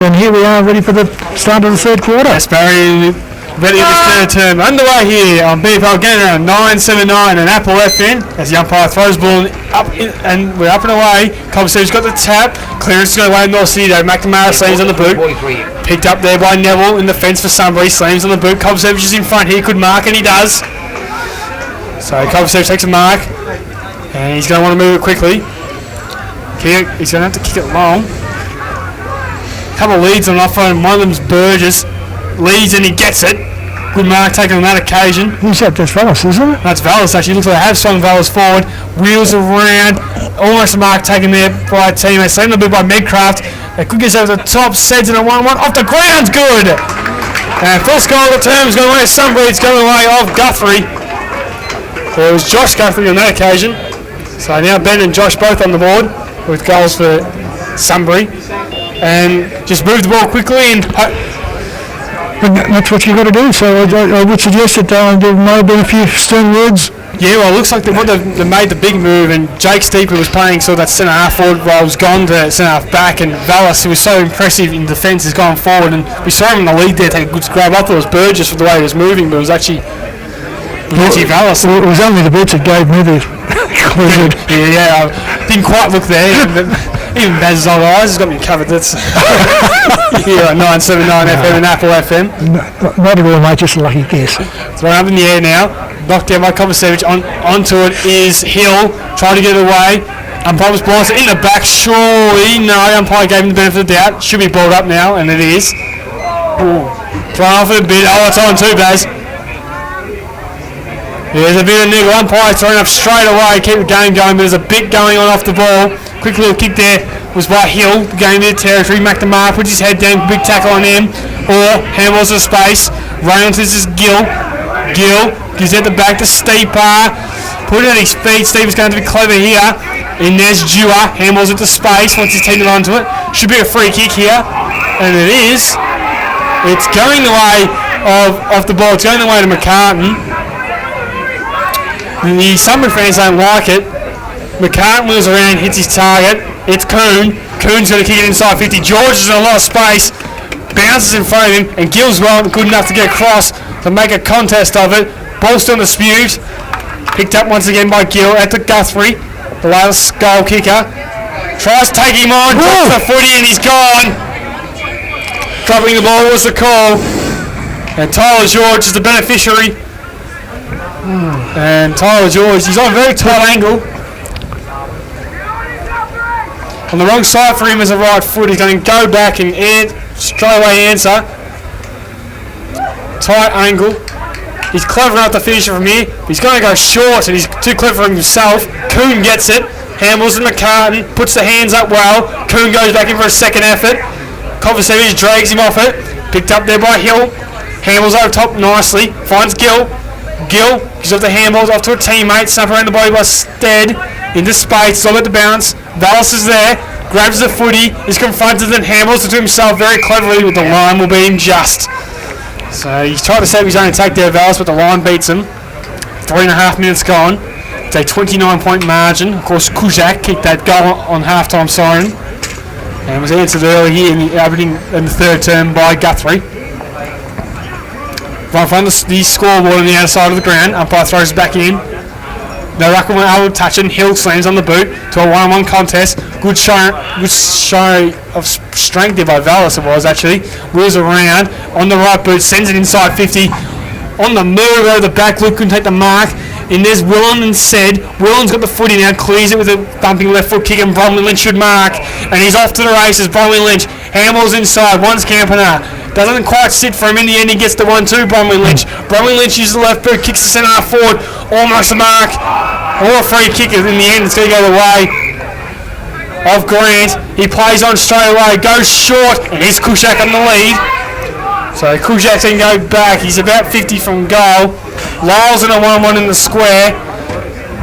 And here we are, ready for the start of the third quarter. Yes, Barry, ready for this third term. Underway here on BFL Game Round 979 and Apple FN as the umpire throws the ball up and we're up and away. Cobb's got the tap. Clearance is going away in North City though. McNamara slams on the boot. Picked up there by Neville in the fence for Sunbury. Slams on the boot. Cobb's is in front here. Could mark and he does. So Cobb's takes a mark and he's going to want to move it quickly. He's going to have to kick it long. Couple of leads on off front, one of them's Burgess. Leads and he gets it. Good mark taken on that occasion. Who's that? That's Vallis, isn't it? That's Vallis actually. Looks like they have swung Vallis forward. Wheels around. Almost a mark taken there by a team. They slam the boot by Medcraft. They could get over the top. Seds in a 1-1. Off the ground's good. And first goal of the term is going away to Sunbury. It's going away of Guthrie. So it was Josh Guthrie on that occasion. So now Ben and Josh both on the board with goals for Sunbury. And just move the ball quickly and that's what you've got to do. So I would suggest that there might have been a few stern words. Yeah, well, it looks like they made the big move, and Jake Steeper was playing sort of that centre half forward while was gone to centre half back, and Vallis, who was so impressive in defence, has gone forward, and we saw him in the lead there take a good grab. I thought it was Burgess for the way he was moving, but it was actually Vallis. It was only the boots that gave me the yeah, I didn't quite look there. Even Baz's old eyes has got me covered. That's here on 979 FM and Apple FM. Not at all, mate, just a lucky guess. Thrown up in the air now. Knocked down by Kovacevic. Onto it is Hill. Trying to get it away. Umpire was blind. In the back, surely. No, umpire gave him the benefit of the doubt. Should be balled up now, and it is. Thrown off a bit. Oh, it's on too, Baz. There's a bit of niggle. Umpire thrown up straight away. Keep the game going, but there's a bit going on off the ball. Quick little kick there was by Hill, gaining their territory. McNamara puts his head down, big tackle on him. Or handballs to space. Reynolds is Gill. Gill gives it the back to Steeper. Put it at his feet. Steeper's going to be clever here. And there's Dewar. Handballs it to space once he's taken onto it. Should be a free kick here. And it is. It's going the way of the ball. It's going the way to McCartan. The Sunbury fans don't like it. McCartan wheels around, hits his target. It's Coon. Coon's going to kick it inside 50. George is in a lot of space. Bounces in front of him. And Gill's well good enough to get across to make a contest of it. Ball still dispute. Picked up once again by Gill at the Guthrie. The latest goal kicker. Tries to take him on. Drops the footy and he's gone. Dropping the ball was the call. And Tyler George is the beneficiary. And Tyler George, he's on a very tight angle. On the wrong side for him as a right foot. He's going to go back and straight away answer. Tight angle. He's clever enough to finish it from here. He's going to go short and he's too clever for himself. Coon gets it. Handles to McCartan. Puts the hands up well. Coon goes back in for a second effort. Kovacevic drags him off it. Picked up there by Hill. Handles over top nicely. Finds Gill. Gill gives off the handballs off to a teammate. Snap around the body by Stead. Into space. It's all about the bounce. Vallis is there. Grabs the footy. Is confronted and handballs it to himself very cleverly, but the line will beat him just. So he's tried to save his own attack there, Vallis, but the line beats him. 3.5 minutes gone. It's a 29-point margin. Of course, Kuzak kicked that goal on half-time siren. And was answered early here in the opening in the third term by Guthrie. Right in front of the scoreboard on the outer side of the ground. Umpire throws it back in. No Ruckman able to touch it. Hill slams on the boot to a 1-on-1 contest. Good show of strength there by Vallis it was actually. Wheels around on the right boot, sends it inside 50. On the move over the back, Luke couldn't take the mark. And there's Willen and Said. Willen's got the footy now, clears it with a thumping left foot kick, and Bromley Lynch should mark. And he's off to the races. Bromley Lynch handballs inside. One's Campanar. Doesn't quite sit for him. In the end, he gets the 1-2. Bromley Lynch. Bromley Lynch uses the left boot, kicks the centre half forward. Almost a mark. Or a free kick. In the end, it's going to go the way of Grant. He plays on straight away. Goes short. And here's Kushak on the lead. So Kushak can go back. He's about 50 from goal. Lyle's in a 1-1 in the square.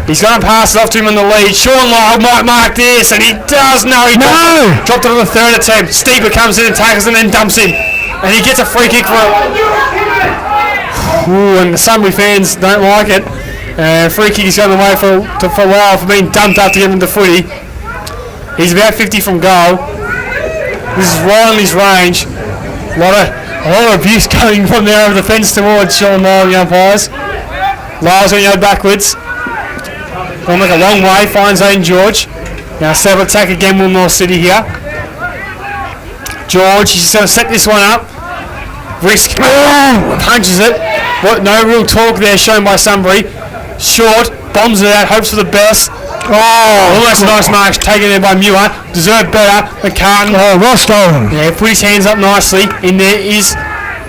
He's going to pass it off to him in the lead. Sean Lyle might mark this, and he does. No, he doesn't. Dropped it on the third attempt. Steeper comes in and tackles and then dumps him. And he gets a free kick for it. Ooh, and the Sunbury fans don't like it. Free kick is going away for Lyle for being dumped after getting the footy. He's about 50 from goal. This is right on his range. A lot of abuse coming from there over the fence towards Sean Lyle, the umpires. Lyle's going to go backwards. Going to make a long way, finds Aiden George. Now set up attack again with North City here. George, he's going to set this one up. Risk, punches it. No real torque there shown by Sunbury. Short, bombs it out, hopes for the best. Almost a nice mark taken there by Muir. Deserved better. McCartan. Well stolen. Yeah, put his hands up nicely. In there is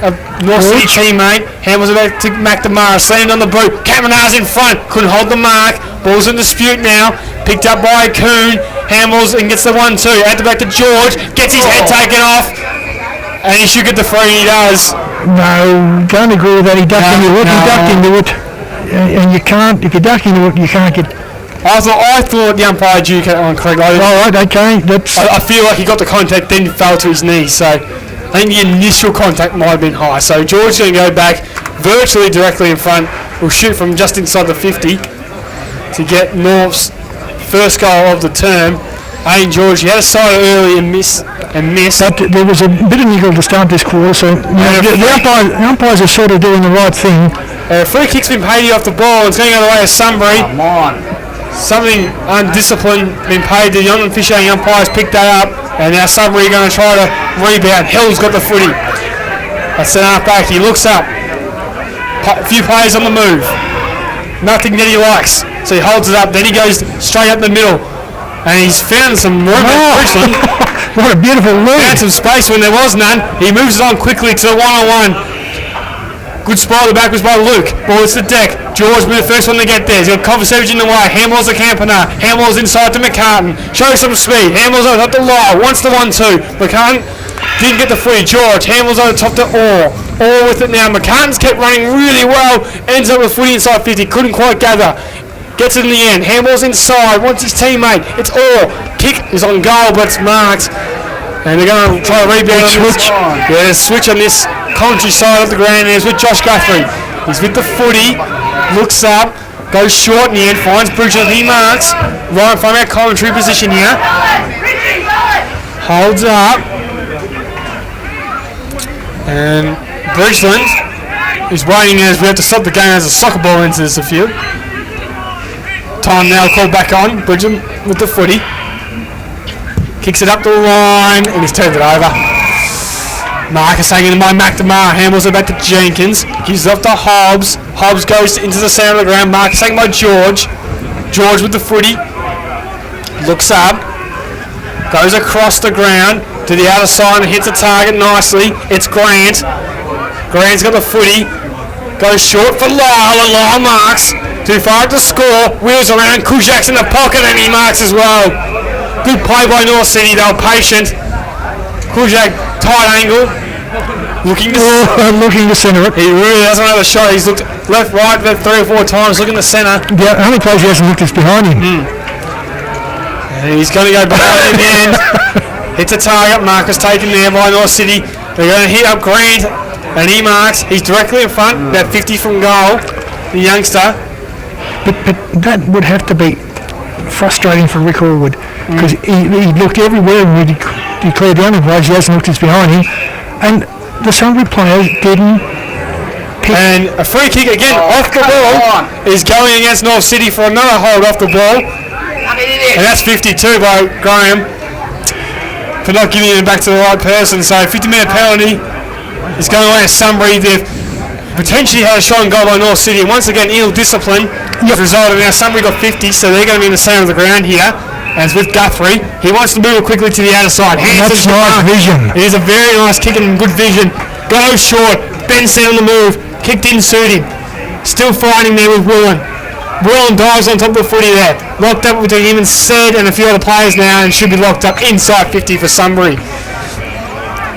a North City teammate. Hand was about to McNamara. Slammed on the boot. Cameron's in front. Couldn't hold the mark. Ball's in dispute now. Picked up by Coon. Handles and gets the 1-2. Out the back to George. Gets his head taken off. And he should get the free. He does. No, can't agree with that. He ducked into it. He ducked into it. And you can't, if you duck into it, you can't get... I thought the umpire adjudicated on correctly. Alright, okay. I feel like he got the contact, then fell to his knees. So I think the initial contact might have been high. So George's going to go back virtually directly in front. Will shoot from just inside the 50 to get North's first goal of the term. Aiden George, he had a side early and missed. But there was a bit of niggle to start this quarter, so the umpires are sort of doing the right thing. Free kick's been paid off the ball. It's going to go the way of Sunbury. Come on. Something undisciplined been paid. The non-officiating umpires picked that up, and now Sunbury are going to try to rebound. Hill's got the footy. That's an half back. He looks up. A few players on the move. Nothing that he likes. So he holds it up. Then he goes straight up the middle. And he's found some room at Richland. What a beautiful move. Found some space when there was none. He moves it on quickly to the one-on-one. Good spot at the back was by Luke. Ball to the deck. George will be the first one to get there. He's got Kovacevic in the way. Handball's to Campanar. Handball's inside to McCartan. Shows some speed. Handball's over top to Lyle. Wants the 1-2. McCartan didn't get the footy. George. Handball's over top to Orr. Orr with it now. McCartan's kept running really well. Ends up with footy inside 50. Couldn't quite gather. Gets it in the end. Handball's inside. Wants his teammate. It's Orr. Kick is on goal, but it's marked. And they're going to try to rebound on this. Yeah, switch on this commentary side of the ground. There's with Josh Guthrie. He's with the footy. Looks up. Goes short in the end. Finds Bridgeland. He marks. Right in front of our commentary position here. Holds up. And Bridgeland is waiting as we have to stop the game as a soccer ball enters the field. Time now called back on. Bridgeland with the footy. Kicks it up the line and he's turned it over. Marcus taken by McNamara. Handles it back to Jenkins. Gives it up to Hobbs. Hobbs goes into the centre of the ground. Marcus taken by George. George with the footy. Looks up. Goes across the ground to the outer side and hits the target nicely. It's Grant. Grant's got the footy. Goes short for Lyle and Lyle marks. Too far to score. Wheels around. Kujak's in the pocket and he marks as well. Good play by North City. They were patient. Kujak tight angle. Looking to centre it. He really doesn't have a shot. He's looked left, right, left 3 or 4 times. Looking to centre. Yeah, how many plays he hasn't looked is behind him? And he's going to go behind in the end. Hits a target. Marcus taken there by North City. They're going to hit up Grant. And he marks. He's directly in front. About 50 from goal. The youngster. But that would have to be frustrating for Rick Horwood because he looked everywhere and he declared the only place he hasn't looked is behind him, and the Sunbury players didn't pick. And a free kick again off the ball is going against North City for another hold off the ball, and that's 52 by Graham for not giving it back to the right person. So 50-minute penalty is going away at Sunbury. They've potentially had a shot on goal by North City, and once again ill discipline has resulted. Now Sunbury got 50, so they're going to be in the centre of the ground here. As with Guthrie, he wants to move quickly to the outer side. That's nice vision. It is a very nice kick and good vision. Goes short. Benson on the move. Kick didn't suit him. Still fighting there with Willen. Willen dives on top of the footy there. Locked up between him and Said and a few other players now, and should be locked up inside 50 for Sunbury.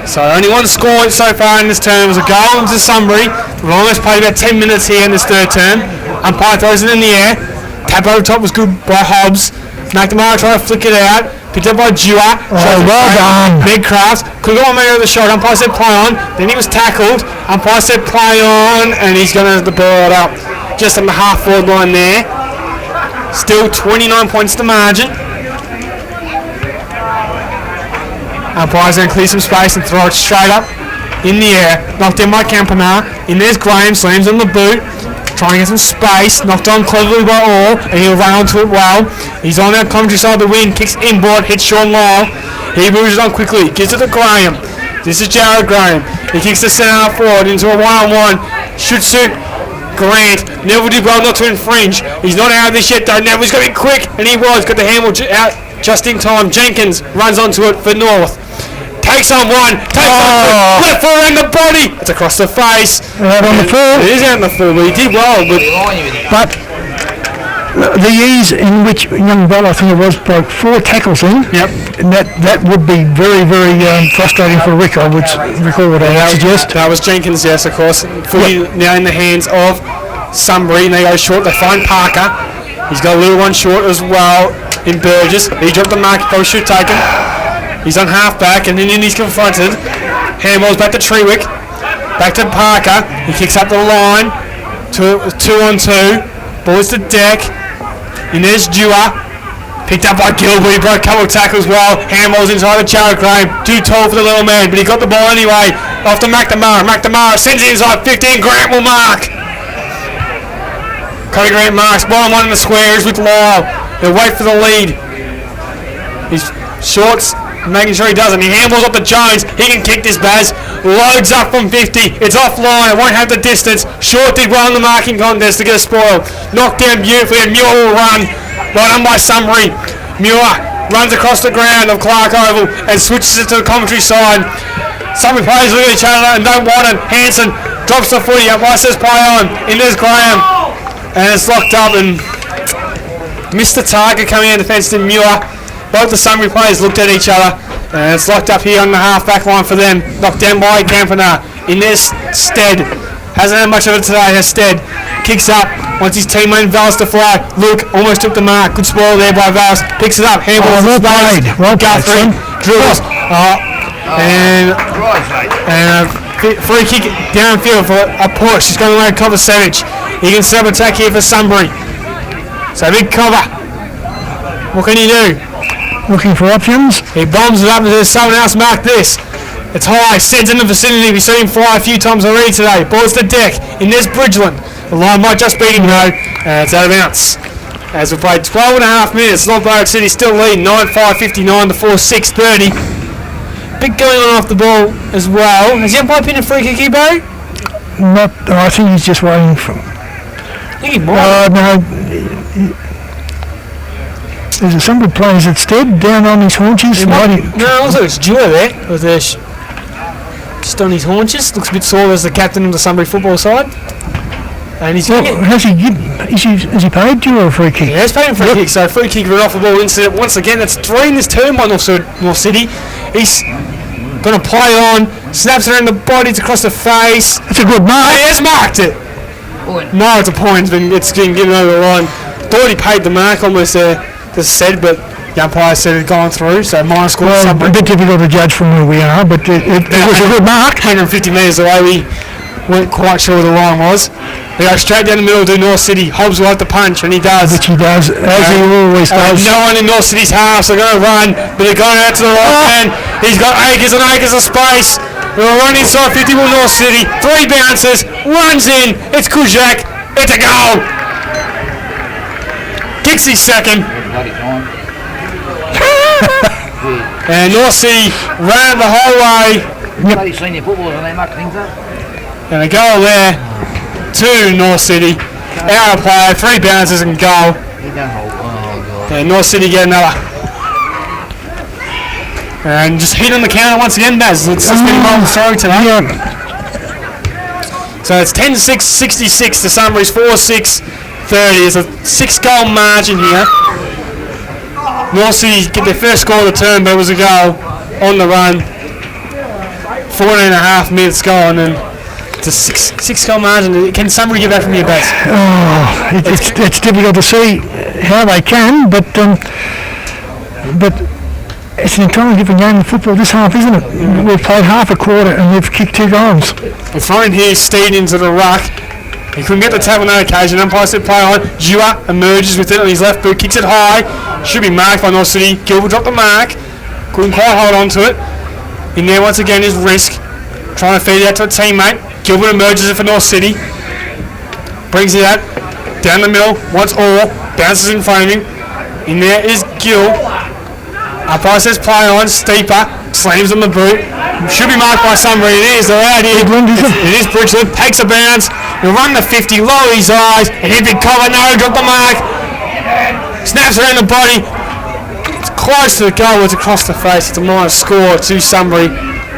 So only one score so far in this term. It was a goal into Sunbury. We've almost played about 10 minutes here in this third term. Umpire throws it in the air. Tap over top was good by Hobbs. McNamara trying to flick it out. Picked up by Dewar. Well done. Megcraft. Could go on over the shot. Umpire said play on. Then he was tackled. Umpire said play on. And he's going to have the ball up. Just on the half-forward line there. Still 29 points to margin. Umpire's going to clear some space and throw it straight up in the air. Knocked in by Campanella. In there's Graham, slams on the boot. Trying to get some space. Knocked on cleverly by Orr, and he'll run onto it well. He's on that commentary side of the wing. Kicks inboard, hits Sean Lyle. He moves it on quickly. Gives it to Graham. This is Jared Graham. He kicks the centre half forward into a one-on-one. Should suit Grant. Neville did well not to infringe. He's not out of this yet though. Neville's got to be quick, and he was. Got the handle out just in time. Jenkins runs onto it for North. Takes on one. Takes on two. Left foot around the body. It's across the face. Out on the full. It is out on the full, but he did well. But the ease in which young Bell, I think it was, broke 4 tackles in. Yep. And that would be very, very frustrating for Rick, I would suggest. That was Jenkins, yes, of course. Footy now in the hands of Sunbury, and they go short. They find Parker. He's got a little one short as well in Burgess. He dropped the mark, probably should take him. He's on half-back, and then he's confronted. Handballs back to Trewick. Back to Parker. He kicks up the line. 2-on-2. Balls to Deck. And there's Dewar. Picked up by Gilbert. He broke a couple of tackles well. Handballs inside of Jared Graham. Too tall for the little man, but he got the ball anyway. Off to McNamara. McNamara sends it inside 15. Grant will mark. Cody Grant marks. Bottom one in the squares with Lyle. They'll wait for the lead. He's shorts. Making sure he doesn't. He handballs up to Jones. He can kick this, Baz. Loads up from 50. It's offline. It won't have the distance. Short did well in the marking contest to get a spoil. Knocked down beautifully, and Muir will run. Right on by Sunbury. Muir runs across the ground of Clark Oval and switches it to the commentary side. Sunbury players look at each other and don't want it. Hanson drops the footy. Umpire says play on. In there's Graham. And it's locked up, and missed the target coming out of defence to Muir. Both the Sunbury players looked at each other, and it's locked up here on the half-back line for them. Knocked down by Campanella. In their Stead. Hasn't had much of it today, has Stead. Kicks up, wants his teammate Vallis to fly. Luke almost took the mark. Good spoil there by Vallis. Picks it up, handballs to Spade. Guthrie drills. And a free kick downfield for a push. He's going away to cover Savage. He can set up attack here for Sunbury. So big cover. What can he do? Looking for options. He bombs it up, and there's someone else marked this. It's high, Sed's in the vicinity. We've seen him fly a few times already today. Balls to Deck. In there's Bridgeland. The line might just beat him though. And it's out of bounds. As we played 12 and a half minutes, North Ballarat City still leading 9-5-59 to 4-6-30. Big going on off the ball as well. Has the umpire pinned a free kick here, Barry? Not. I think he's just waiting for. I think he might. No. There's some good players at Stead down on his haunches. No, also it's Dewar there. Just on his haunches. Looks a bit sore as the captain of the Sunbury football side. And he's has he paid Dewar a free kick? Yeah, he's paid him for a kick. So free kick for an off the ball incident. Once again, that's 3 in this term by North City. He's going to play on. Snaps around the body, it's across the face. That's a good mark. He has marked it. Point. No, it's a point. It's getting given over the line. Thought he paid the mark almost there. Just said, but the umpire said it had gone through, so minus score. Well, a bit difficult to judge from where we are, but it was a good mark. 150 metres away, we weren't quite sure where the line was. They go straight down the middle to North City. Hobbs will have to punch, and he does. Which he does, as he always does. No one in North City's half, so they're going to run, but they're going out to the right hand. He's got acres and acres of space. They'll run inside 50 with North City. 3 bounces, runs in. It's Kuzak. It's a goal. Kicks his second. And North City ran the whole way. Bloody senior footballers and they muck things up. And a goal there to North City. Our player, 3 bounces and goal. He don't hold. Oh, God. And North City get another. And just hit on the counter once again, Baz. It's just been a throw today. Yeah. So it's 10-6, 66 to Sunbury's 4-6-30. It's a 6-goal margin here. North City get their first score of the term, but it was a goal on the run. 14.5 minutes gone, and it's a six-goal margin. Can Sunbury get back from here, Baz? Oh, it's difficult to see how they can, but it's an entirely different game of football this half, isn't it? We've played half a quarter and we've kicked 2 goals. We're throwing here Steed into the ruck. He couldn't get the tap on that occasion. Umpire said play on. Dewar emerges with it on his left boot, kicks it high. Should be marked by North City. Gilbert dropped the mark. Couldn't quite hold on to it. In there once again is Risk, trying to feed it out to a teammate. Gilbert emerges it for North City. Brings it out, down the middle, wants all, bounces in front of him. In there is Gill. Umpire says play on, Steeper, slams on the boot. Should be marked by somebody, it is, they're out here. It is Bridgeland, takes a bounce, he'll run the 50, lower his eyes, and hit big cover, no, got the mark. Snaps around the body. It's close to the goal, it's across the face. It's a minus score to Sunbury.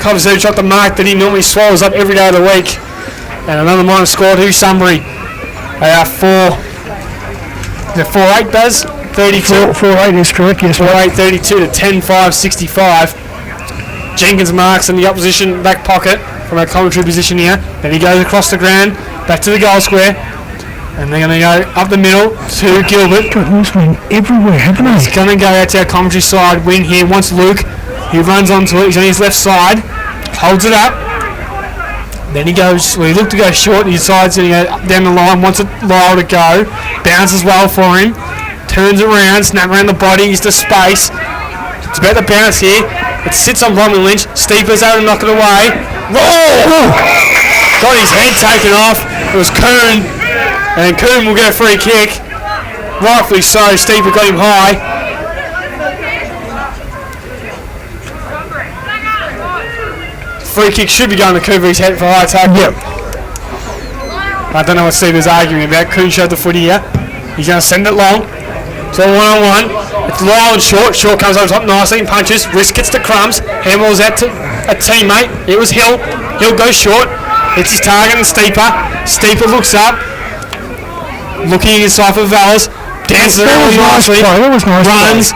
Covers who shot the mark that he normally swallows up every day of the week. And another minus score to Sunbury. They are 4-8, Baz? 32? 4-8 is correct, yes. 4-8, 32 to 10-5, 65. Jenkins marks in the opposition back pocket from our commentary position here. Then he goes across the ground, back to the goal square. And they're going to go up the middle to Gilbert. God, he's been everywhere, haven't He's he? going to go out to our commentary side wing here. Wants Luke. He runs onto it. He's on his left side. Holds it up. Then he goes, well, he looked to go short. He decides to go down the line. Wants it low to go. Bounces well for him. Turns around. Snap around the body. He's to space. It's about to bounce here. It sits on Bromley Lynch. Steepers out and knock it away. Roll! Got his head taken off. It was Coon. And Coon will get a free kick. Rightfully so. Steeper got him high. Free kick should be going to Coon for his head for high tackle. Yep. I don't know what Steeper's arguing about. Coon showed the footy here. He's going to send it long. So 1-on-1. It's low and short. Short comes over top nicely and punches. Risk gets the crumbs. Handballs out to a teammate. It was Hill. Hill goes short. Hits his target and Steeper. Steeper looks up. Looking inside for Vallis. Dances around nicely. That was nice. Runs.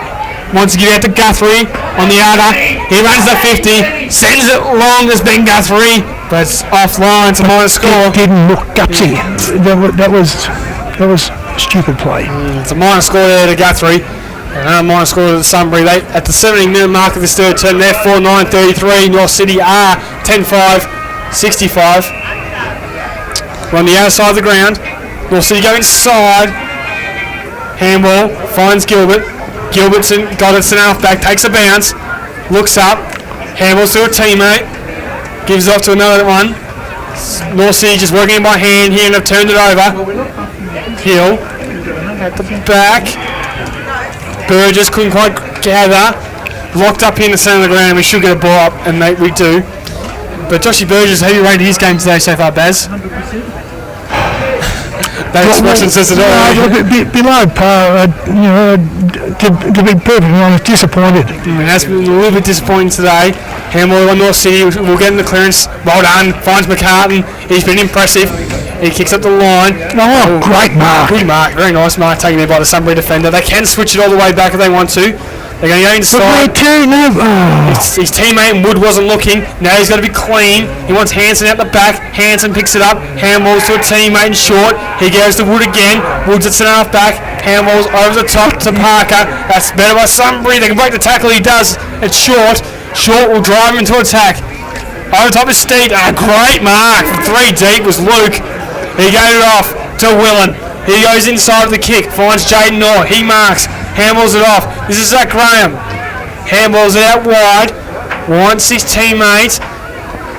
Wants to get out to Guthrie on the outer. He runs the 50. Sends it long as Ben Guthrie. But it's offline. It's a minus score. It didn't look gutsy. That was stupid play. It's a minus score there to Guthrie. Another minus score to the Sunbury. They, at the 17-minute mark of this third term, they're 4-9-33. North City are 10-5-65. We're on the outer side of the ground. North City go inside. Handball finds Gilbert. Gilbertson got it sent half back, takes a bounce, looks up, handballs to a teammate, gives it off to another one. North City just working in by hand here and have turned it over. Hill at the back. Burgess couldn't quite gather. Locked up here in the centre of the ground. We should get a ball up, and we do. But Joshy Burgess, how do you rate his game today so far, Baz? That expression says it all. Below par, to be perfectly honest, disappointed. That's been a little bit disappointing today. Handball on North City, we'll get in the clearance. Well done, finds McCartan. He's been impressive. He kicks up the line. Oh, great mark. Good mark, very nice mark taken there by the Sunbury defender. They can switch it all the way back if they want to. They're going to go inside. His teammate Wood wasn't looking. Now he's got to be clean. He wants Hanson out the back. Hanson picks it up. Handballs to a teammate in short. He goes to Wood again. Wood's at centre half back. Handballs over the top to Parker. That's better by Sunbury. They can break the tackle. He does. It's short. Short will drive him into attack. Over top is Steed. Great mark from 3 deep was Luke. He gave it off to Willen. He goes inside of the kick. Finds Jaden Orr. He marks. Handballs it off. This is Zach Graham. Handballs it out wide. Wants his teammates.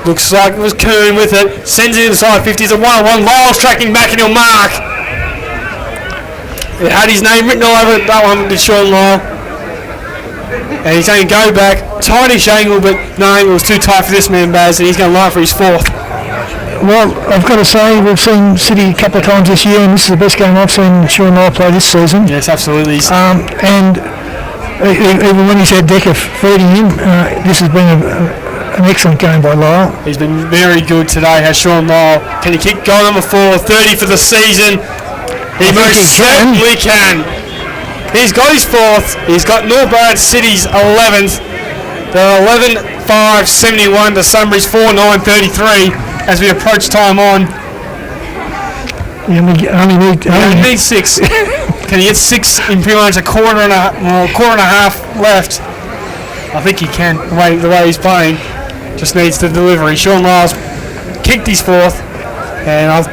Looks like it was Coon with it. Sends it inside 50. It's a 1-on-1. Lyle's tracking back and he'll mark. It had his name written all over it. That one to Sean Lyle. And he's going to go back. Tiny shangle, but no, it was too tight for this man, Baz, and he's going to lie for his 4th. Well, I've got to say, we've seen City a couple of times this year, and this is the best game I've seen Sean Lyle play this season. Yes, absolutely. And even when he's had Decker feeding him, this has been an excellent game by Lyle. He's been very good today, has Sean Lyle. Can he kick goal number 4, 30 for the season? He most certainly can. He's got his 4th. He's got North Ballarat City's 11th. They're 11-5-71 to Sunbury's 4-9-33 as we approach time on. You only need 6. Can he get 6 in pretty much a quarter and a half left? I think he can, the way he's playing. Just needs the delivery. Sean Lyle's kicked his 4th, and I'm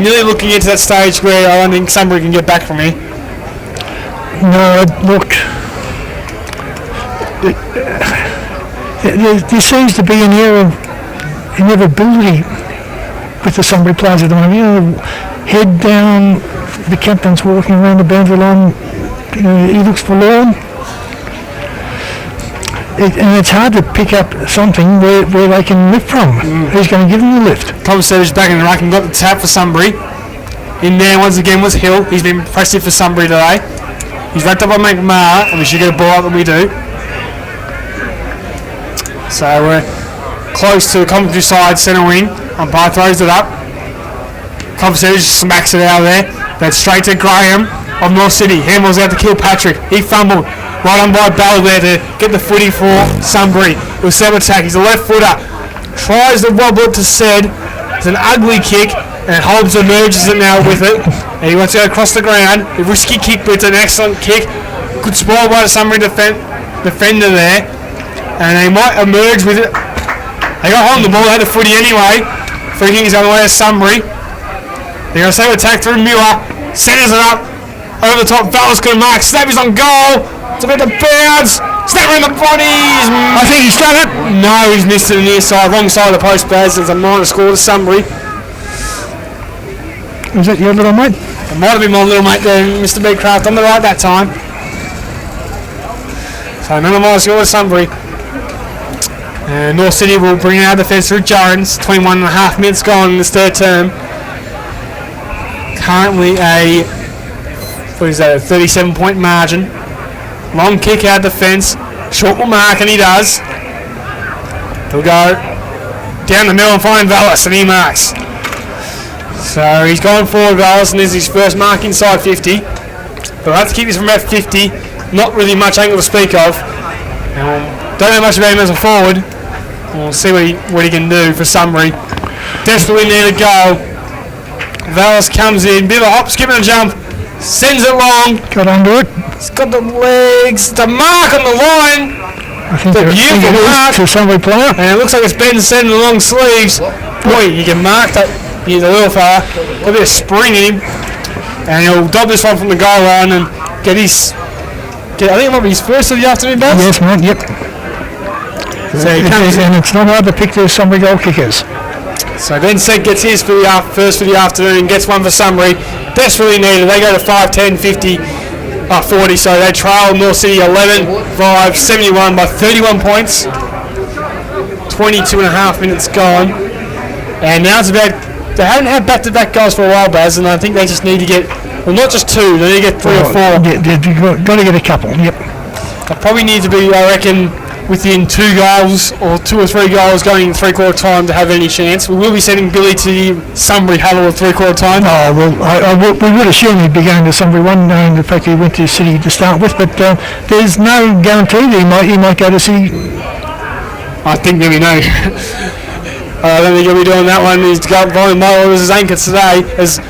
nearly looking into that stage where I don't think Sunbury can get back from here. No, look, There seems to be an air of inevitability with the Sunbury players at the moment. You know, head down, the captain's walking around the boundary line, you know, he looks forlorn. And it's hard to pick up something where they can lift from. Who's going to give them the lift? Tom Savage back in the ruck and got the tap for Sunbury. In there once again was Hill. He's been impressive for Sunbury today. He's wrapped up on McMahon, and we should get a ball out that we do. So we're close to the commentary side, centre wing. Umpire throws it up. Tom Savage smacks it out of there. Then straight to Graham of North City. Handballs out to Kilpatrick. He fumbled. Right on by Bell there to get the footy for Sunbury. It was Seb attack. He's a left footer. Tries to wobble it to Sed. It's an ugly kick, and Hobbs emerges it now with it. And he wants to go across the ground. A risky kick, but it's an excellent kick. Good spoil by the Sunbury defender there. And they might emerge with it. They got hold of the ball. They had the footy anyway. Free kick is on the way to Sunbury. They're going to save attack through Muir. Centres it up. Over the top. Vallis going to mark. Snap is on goal. It's about to bounce. Snapper in the bodies. I think he's done it. No, he's missed it on the near side. Wrong side of the post, Baz. There's a minor score to Sunbury. Was that your little mate? It might have been my little mate there, Mr. Beecraft, on the right that time. So another minor score to Sunbury. And North City will bring out the defence through Jones. 21 and a half minutes gone in this third term. Currently a 37-point margin. Long kick out defence. Short will mark, and he does. He'll go down the middle and find Vallis, and he marks. So he's gone forward, Vallis, and this is his first mark inside 50. But we'll have to keep this from about 50. Not really much angle to speak of. Don't know much about him as a forward. We'll see what he can do for Sunbury. Desperately need a goal. Vallis comes in, bit of a hop, skip and a jump. Sends it long. Got under it. It's got the legs, the mark on the line. I think The beautiful mark. to Sunbury player. And it looks like it's Ben sending the long sleeves. Boy, you can mark that. He's a little far. Got a bit of spring in him. And he'll dob this one from the goal line and get his... I think it might be his first of the afternoon, Baz? Yes, mate, yep. So he comes in. And it's not hard to pick those Sunbury goal kickers. So Ben Sed gets his for the first for the afternoon, gets one for Sunbury. Desperately needed. They go to 5, 10, 50, 40. So they trail North City 11, 5, 71 by 31 points. 22 and a half minutes gone. And now it's about... They haven't had back-to-back goals for a while, Baz, and I think they just need to get... Well, not just two. They need to get 3 or 4. They've got to get a couple, yep. They probably need to be, I reckon, within 2 goals or 2 or 3 goals going in three-quarter time to have any chance. We will be sending Billy to the Sunbury huddle at three-quarter time. Oh, well, we would assume he'd be going to Sunbury one, knowing the fact he went to City to start with, but there's no guarantee that he might go to City. I think there'll be no... I don't think he'll be doing that one. He's got volume model as his anchor today as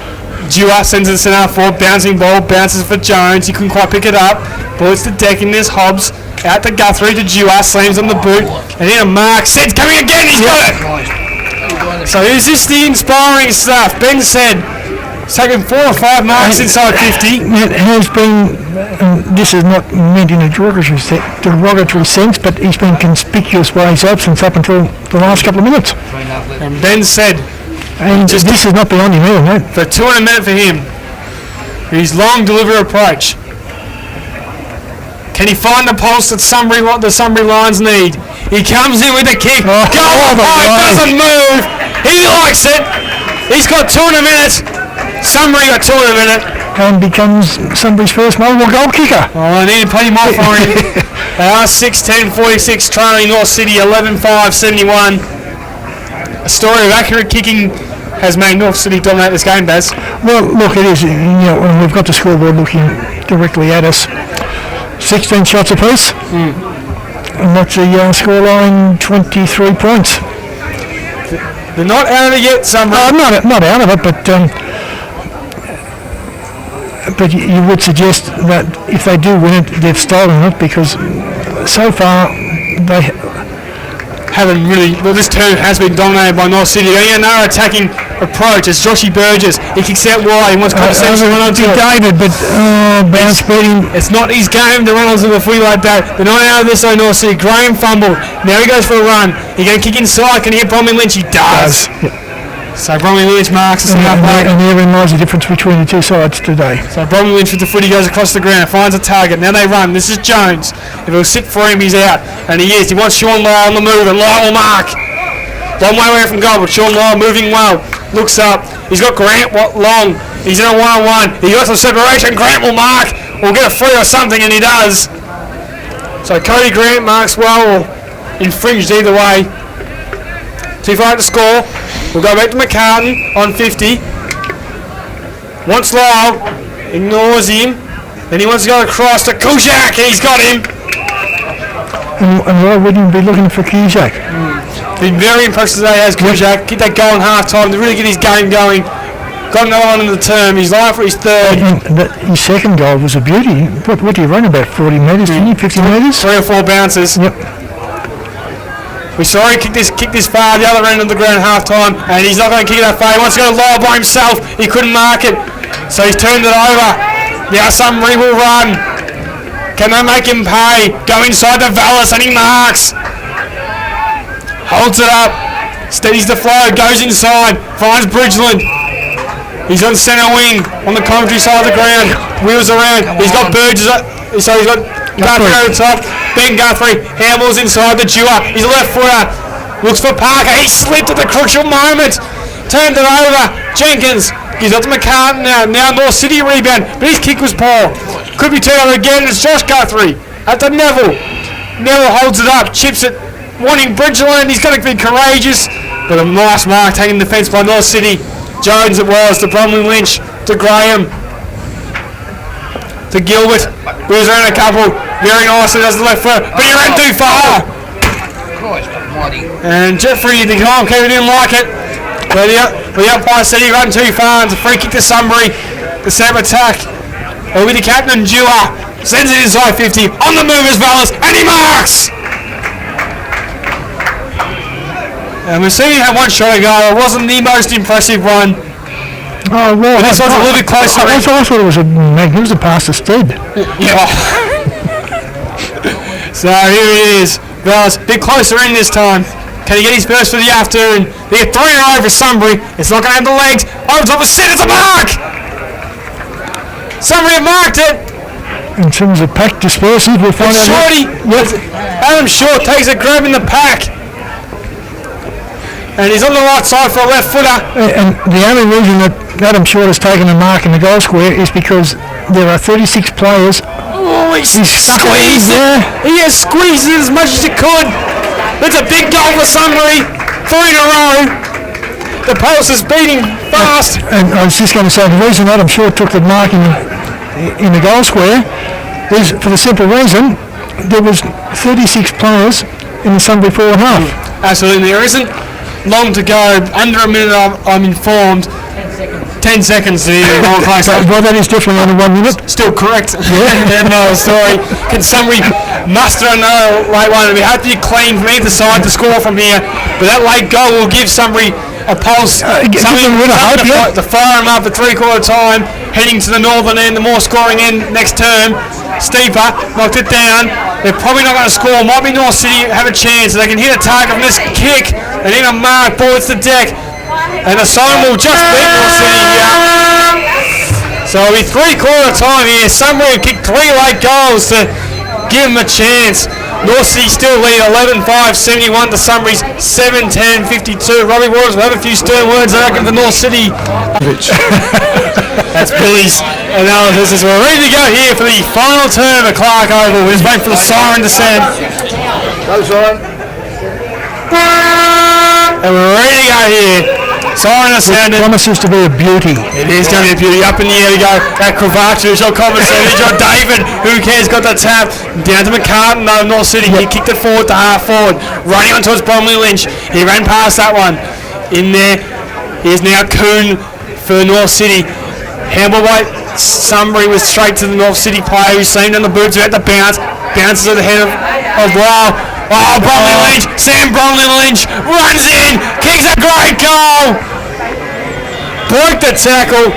Dewar sends it centre for bouncing ball, bounces for Jones. He couldn't quite pick it up. Bullets to deck in this Hobbs. Out to Guthrie to Dewar, slams on the boot. And then a mark. Sed's coming again. He's got it. So is this the inspiring stuff? Ben said taken 4 or 5 marks inside 50. It has been, this is not meant in a derogatory sense, but he's been conspicuous by his absence up until the last couple of minutes. And Ben said, and this is not beyond him either, mate. For 2 and a minute for him. His long delivery approach. Can he find the pulse that what the Sunbury Lions need? He comes in with the kick. Doesn't move. He likes it. He's got 2 and a minute. Sunbury got 2 in a minute. And becomes Sunbury's first multiple goal kicker. Oh, I need plenty more for him. They are 6-10, 46, trailing North City 11-5, 71. A story of accurate kicking has made North City dominate this game, Baz. Well, look, it is. And we've got the scoreboard looking directly at us. 16 shots apiece. And that's the scoreline, 23 points. They're not out of it yet, Sunbury. Not out of it, but you would suggest that if they do win it, they've stolen it, because so far they haven't really. Well, this term has been dominated by North City. Going another attacking approach. It's Joshy Burgess. He kicks out wide. He wants compensation to run onto it. David, but bounce beating. It's not his game to run onto the footy like that. They're not out of this, though, North City. Graham fumbled. Now he goes for a run. He's going to kick inside. Can he hit Bromley Lynch? He does. So Bromley Lynch marks the And therein lies the difference between the two sides today. So Bromley Lynch with the footy goes across the ground, finds a target. Now they run. This is Jones. If he'll sit for him, he's out. And he is. He wants Sean Lyle on the move, and Lyle will mark. Long way away from goal, but Sean Lyle moving well. Looks up. He's got Grant long. He's in a one-on-one. He got some separation. Grant will mark. We'll get a free or something, and he does. So Cody Grant marks well, or infringed either way. 2-5 to score. We'll go back to McCartan on 50. Wants Lyle. Ignores him. Then he wants to go across to Kuzak, and he's got him. And why wouldn't he be looking for Kuzak? Been very impressed today as Kuzak. Get that goal in half-time to really get his game going. Got another one in the term. He's lying for his third. And his second goal was a beauty. What do you run, about 40 metres, didn't you? 50 metres? 3 or 4 bounces. Yep. We saw him kick this far the other end of the ground at half-time, and he's not going to kick it that far. He wants to go low by himself. He couldn't mark it, so he's turned it over. Now Sunbury will run. Can they make him pay? Go inside the Vallis, and he marks. Holds it up. Steadies the flow. Goes inside. Finds Bridgeland. He's on centre wing on the commentary side of the ground. Wheels around. He's got Burgess. So he's got Guthrie over the top. Ben Guthrie handles inside the Dewar. He's a left footer. Looks for Parker. He slipped at the crucial moment. Turned it over. Jenkins gives it to McCartan now. Now North City rebound. But his kick was poor. Could be turned over again. It's Josh Guthrie at the Neville. Neville holds it up. Chips it. Wanting Bridgeland. He's got to be courageous. But a nice mark taking defence by North City. Jones it was to Bromley Lynch to Graham to Gilbert. Moves around a couple. Very nicely does the left foot, but he ran too far. And Jeffrey, the goalkeeper, didn't like it. But the umpire said he ran too far. It's a free kick to Sunbury. The set attack. It'll be the captain, Dewar. Sends it inside 50. On the move as Vallis, and he marks. And we've seen him have one shot ago. It wasn't the most impressive one. Oh, well, this one's a little bit closer. I thought it was a magnificent pass to Stead. Yeah. So here it is. Vallis, a bit closer in this time. Can he get his first for the afternoon? They get 3 in a row for Sunbury. It's not going to have the legs. Over top of Sid, it's a mark! Sunbury have marked it. In terms of pack dispersive, we'll find out. Shorty, Adam Short takes a grab in the pack. And he's on the right side for a left footer. And the only reason that Adam Short has taken a mark in the goal square is because there are 36 players. Oh, he's squeezed it. He has squeezed it as much as he could. That's a big goal for Sunbury. 3 in a row. The pulse is beating fast. And I was just going to say, the reason Adam Short took the mark in the goal square is for the simple reason there was 36 players in the Sunbury forward half. Absolutely, there isn't long to go. Under a minute, I'm informed. 10 seconds to the wrong place. Well, that is definitely only 1 minute. Still correct. Yeah. No, sorry. Can Sunbury muster another late one? It'll have to be clean from either side to score from here. But that late goal will give Sunbury a pulse. Something to fire him up at 3/4 time, heading to the northern end, the more scoring end next term. Steeper knocked it down. They're probably not going to score. Might be North City have a chance. They can hit a target from this kick. They need a mark. Ball hits the deck. And the sign will just beat North City here. So it'll be 3/4 time here. Sunbury have kicked 3 late goals to give them a chance. North City still lead 11-5, 71 to Sunbury's 7-10, 52. Robbie Waters will have a few stern words, I reckon, for North City. That's Billy's analysis as we're ready to go here for the final term of Clark Oval. We're just waiting for the siren to sound. Go, siren. And we're ready to go here. Siren has sounded. It promises to be a beauty. It is going to be a beauty. Up in the air we go. That Cravaccio, John Commissary, John David, who cares, got the tap. Down to McCartan, no, North City. He kicked it forward to half forward. Running on towards Bromley Lynch. He ran past that one. In there. Here's now Kuhn for North City. Handball by Sunbury was straight to the North City player who seemed on the boots about to bounce. Bounces at the head of Wow. Oh, Bromley Lynch. Sam Bromley Lynch runs in. Kicks a great goal. Broke the tackle.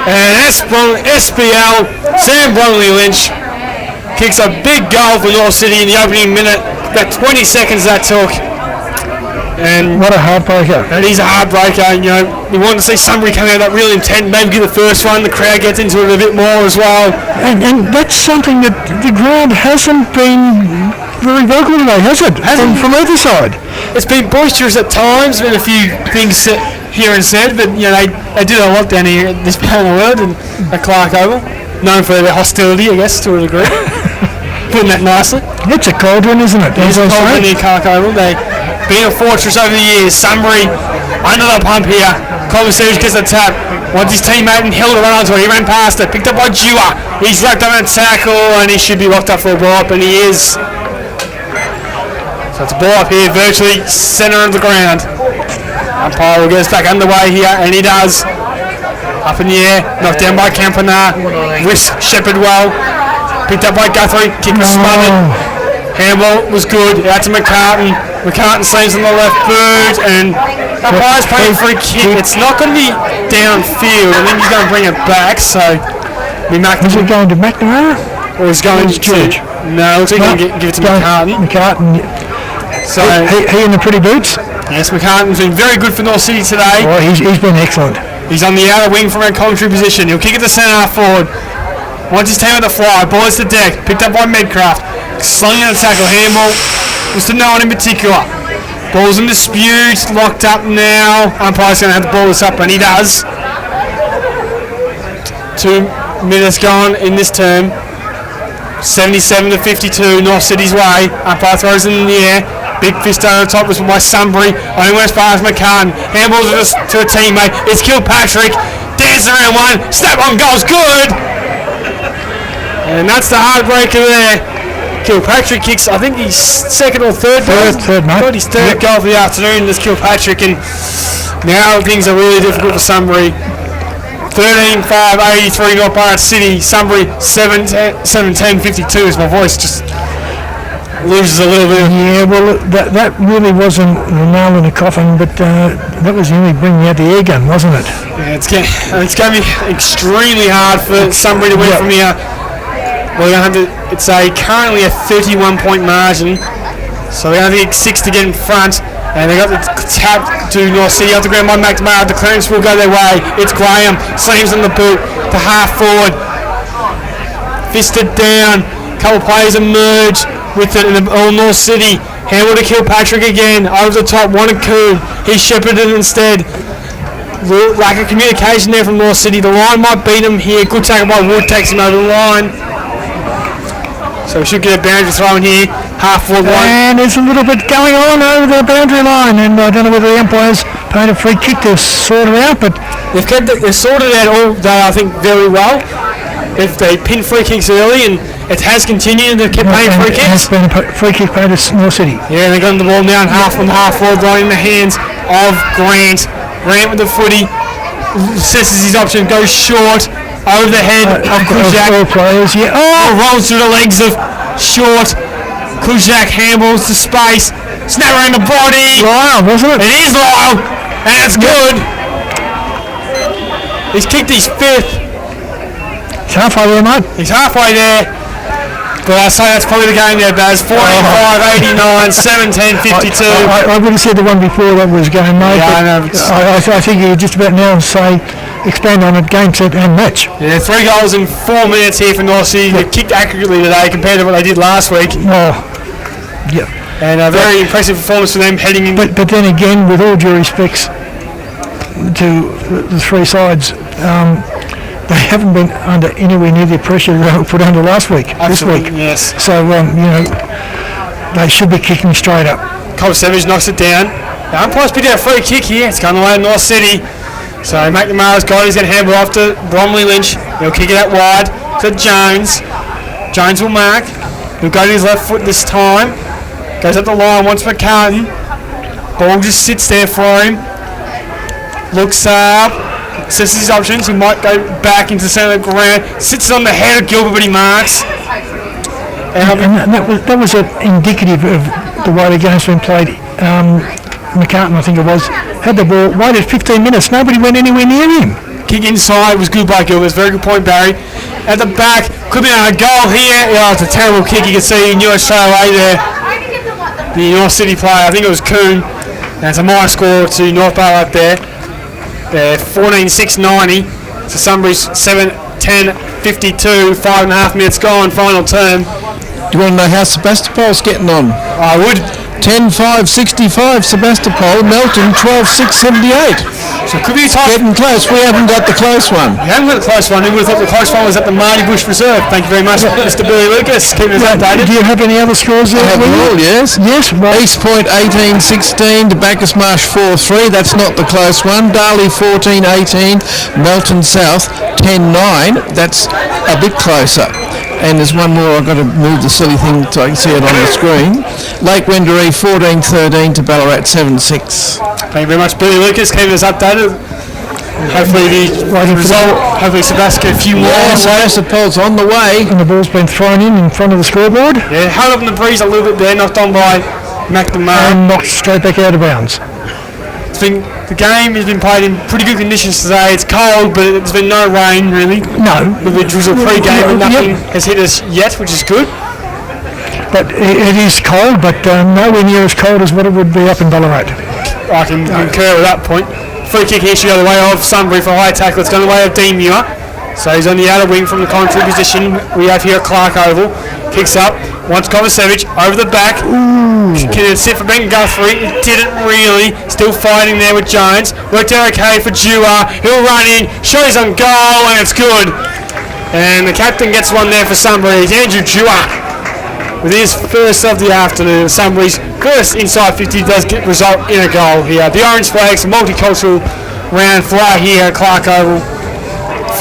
And SPL, Sam Bromley Lynch, kicks a big goal for North City in the opening minute. About 20 seconds that took. And what a heartbreaker. It is a heartbreaker. You know, we want to see Sunbury come out that real intent, maybe get the first one. The crowd gets into it a bit more as well. And that's something that the ground hasn't been very vocal today, has it? From either side. It's been boisterous at times, been a few things here and said, but you know they did a lot down here at this part of the world and at Clark Oval, known for their hostility, I guess, to a degree. Putting that nicely. It's a cold one, isn't it? It's a cold one near Clark Oval. They've been a fortress over the years. Sunbury under the pump here. Colby Sears gets the tap. Wants his teammate and Hill to run onto it. He ran past it. Picked up by Dewar. He's locked on a tackle and he should be locked up for a ball up, and he is. So it's a ball up here, virtually centre of the ground. Umpire will get us back underway here, and he does. Up in the air, knocked down by Campanar. Wrist shepherded well. Picked up by Guthrie. Kick was smothered. Handball was good. Out to McCartan. McCartan slams on the left boot, and umpire's playing for a kick. It's not going to be downfield. I think he's going to bring it back. So we mark. Is it going to McNamara? Or he's going to George? No, looks like he's going to give it to McCartan. McCartan. So he in the pretty boots. Yes, McCartan's been very good for North City today. Oh, he's been excellent. He's on the outer wing from a commentary position. He'll kick it to centre half forward. Wants his team at the fly. Ball is to deck. Picked up by Medcraft. Slung in the tackle. Handball was to no one in particular. Ball's in dispute. Locked up now. Umpire's going to have to ball this up, and he does. 2 minutes gone in this term. 77-52. North City's way. Umpire throws it in the air. Big fist over the top was by Sunbury. Only went as far as McCartan. Handballs to a teammate. It's Kilpatrick. Dancing around one. Snap on goal's good. And that's the heartbreaker there. Kilpatrick kicks, I think he's second or third. Third, mate. Got his third goal for the afternoon. There's Kilpatrick, and now things are really difficult for Sunbury. 13-5-83 North Ballarat City. Sunbury 7-10-52 as my voice just loses a little bit. Yeah, well, that really wasn't the nail in the coffin, but that was only bringing out the air gun, wasn't it? Yeah, it's going to be extremely hard for Sunbury to win from here. We're going to have to, it's currently a 31-point margin, so we're going to have to get 6 to get in front. And they got the tap to North City off the ground by McNamara. The clearance will go their way. It's Graham. Slams on the boot to half forward. Fisted down. Couple players emerge with it in North City. Handball to Kilpatrick again. Over the top. Wanted Coon. He shepherded it instead. Lack of communication there from North City. The line might beat him here. Good tackle by Wood. Takes him over the line. So we should get a boundary throw in here. Half forward one. And there's a little bit going on over the boundary line, and I don't know whether the umpires paid a free kick to sort it out, but they've sorted it out all day, I think, very well. If they pin free kicks early, and it has continued, they've kept paying free kicks. It has been a free kick paid to North City. Yeah, they got the ball now on the half forward line in the hands of Grant. Grant with the footy, assesses his option, goes short. Over the head of Kuzak. All players, yeah. Oh, rolls through the legs of Short. Kuzak handballs to space. Snap around the body. Lyle, wasn't it? It is Lyle. And it's good. He's kicked his fifth. He's halfway there, mate. He's halfway there. But I'd say that's probably the game there, Baz. 45-89, 7-10-52. I would have said the one before that was going, mate. Yeah, I know. I think you just about now say expand on it, game, set, and match. Yeah, 3 goals in 4 minutes here for North City. They kicked accurately today compared to what they did last week. Oh, yeah. And a very impressive performance for them heading in. But then again, with all due respects to the three sides, they haven't been under anywhere near the pressure they were put under last week. Absolutely, this week. yes. So, they should be kicking straight up. Cole Savage knocks it down. The umpire's picked out a free kick here. It's going away to North City. So McNamara's got it. He's going to handball off to Bromley Lynch. He'll kick it out wide to Jones. Jones will mark. He'll go to his left foot this time. Goes up the line, wants McCartan. Ball just sits there for him. Looks up. Sets his options. He might go back into the centre of the ground. Sits on the head of Gilbert, but he marks. And that was indicative of the way the game's been played. McCartan, I think it was, had the ball, waited 15 minutes. Nobody went anywhere near him. Kick inside was good by Gilbert. Very good point, Barry. At the back, could be a goal here. Yeah, it's a terrible kick. You can see he knew it straight away there. The North City player, I think it was Coon. And it's a minor score to North Ballarat there. 14-6-90. So Sunbury's 7-10-52. 5.5 minutes gone. Final term. Do you want to know how Sebastopol's getting on? I would. 10-5-65 Sebastopol, Melton 12-6-78. So it could be tight. Getting close. We haven't got the close one. You haven't got the close one. Who would have thought the close one was at the Marty Bush Reserve? Thank you very much, Mr. Billy Lucas. Keeping us updated. Do you have any other scores there? I have them all, yes. Yes, right. East Point 18-16 to Bacchus Marsh 4-3. That's not the close one. Darley 14-18. Melton South 10-9. That's a bit closer. And there's one more. I've got to move the silly thing so I can see it on the screen. Lake Wendouree 14-13 to Ballarat 7-6. Thank you very much, Billy Lucas. Keeping us updated. Hopefully the result. Hopefully Sebastopol a few more. Yeah, Sebastopol's on the way. And the ball's been thrown in front of the scoreboard. Yeah, held up in the breeze a little bit there, knocked on by McNamara. And knocked straight back out of bounds. The game has been played in pretty good conditions today. It's cold, but there's been no rain really. No. With the drizzle pre-game, and nothing has hit us yet, which is good. But it is cold, but nowhere near as cold as what it would be up in Ballarat. I can concur with that point. Free kick here should go the way of Sunbury for a high tackle. It's going the way of Dean Muir. So he's on the outer wing from the contrary position. We have here at Clark Oval. Kicks up. Wants Kovacevic over the back. Can it sit for Ben Guthrie? It didn't really. Still fighting there with Jones. Worked out okay for Dewar. He'll run in. Shows on goal, and it's good. And the captain gets one there for Sunbury. It's Andrew Dewar with his first of the afternoon. Sunbury's first inside 50 does result in a goal here. The Orange Flags, multicultural round fly here at Clark Oval.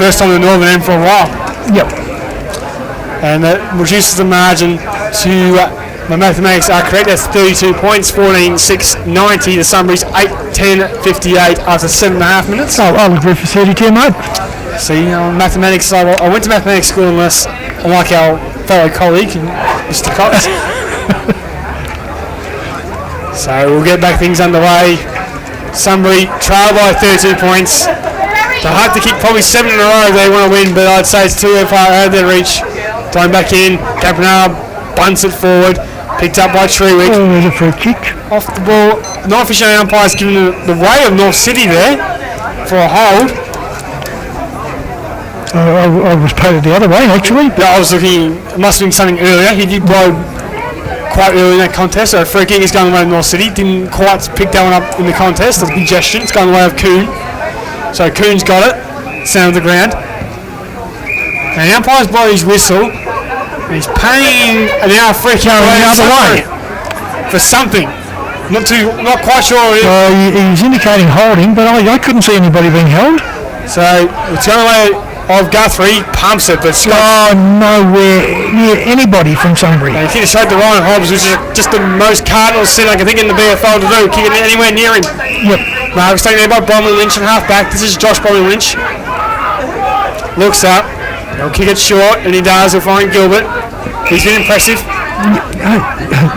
First time in the Northern End for a while. Yep. And that reduces the margin to, my mathematics are correct, that's 32 points, 14-6-90 to Sunbury's 8-10-58 after 7.5 minutes. Oh, I'll agree for 32, mate. See, mathematics, I went to mathematics school unless, unlike our fellow colleague, Mr. Cox. So we'll get back things underway. Sunbury trail by 32 points. They hope to kick probably 7 in a row if they want to win, but I'd say it's too far out of their reach. Going back in, Campanella bunts it forward, picked up by Treewick. Oh, there's a free kick. Off the ball, non-official umpires giving the way of North City there for a hold. I was paid the other way, actually. But I was looking, it must have been something earlier. He did blow quite early in that contest, so a free kick is going the way of North City. Didn't quite pick that one up in the contest, a congestion. It's going the way of Coon. So Coon's got it, sound of the ground. And the umpire's blow his whistle. And he's paying an hour free kick the other way for something. Not quite sure what it is. He's indicating holding, but I couldn't see anybody being held. So it's going away of Guthrie, pumps it, but Scott. Nowhere near anybody from Sunbury. And he kicked it straight to Ryan Hobbs, which is just the most cardinal sin I can think in the BFL to do, kicking it anywhere near him. Yep. Now it's taken there by Bromley Lynch and half back. This is Josh Bromley Lynch. Looks up. He'll kick it short, and he does. He'll find Gilbert. He's been impressive.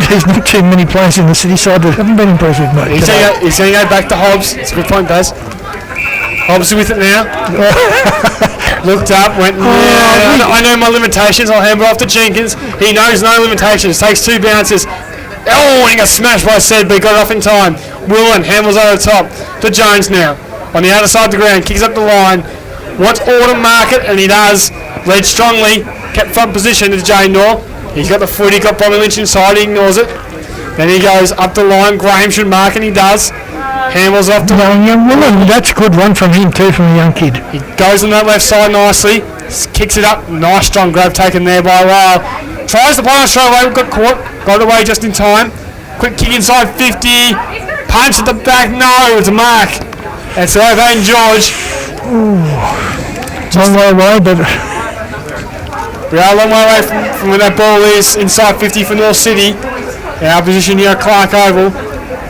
There's not too many players in the city side that haven't been impressive, mate. He's going to go back to Hobbs. It's a good point, Baz. Hobbs is with it now. Looked up, went, I know my limitations. I'll hand it off to Jenkins. He knows no limitations. Takes 2 bounces. Oh, and he got smashed by Sedby. Got it off in time. Willen handles over the top to Jones now. On the outer side of the ground. Kicks up the line. Wants Orr to mark it, and he does. Led strongly. Kept front position to Jane Nor. He's got the foot. He got Bromley Lynch inside. He ignores it. Then he goes up the line. Graham should mark, and he does. Handles off to young Willen. That's a good run from him too, from a young kid. He goes on that left side nicely. Kicks it up. Nice strong grab taken there by Lyle. Tries to play on straight away. Got caught. Got away just in time. Quick kick inside 50. Punch at the back. No, it's a mark. It's O'Vane George. Long way away, but we are a long way away from where that ball is. Inside 50 for North City. Our position here at Clark Oval.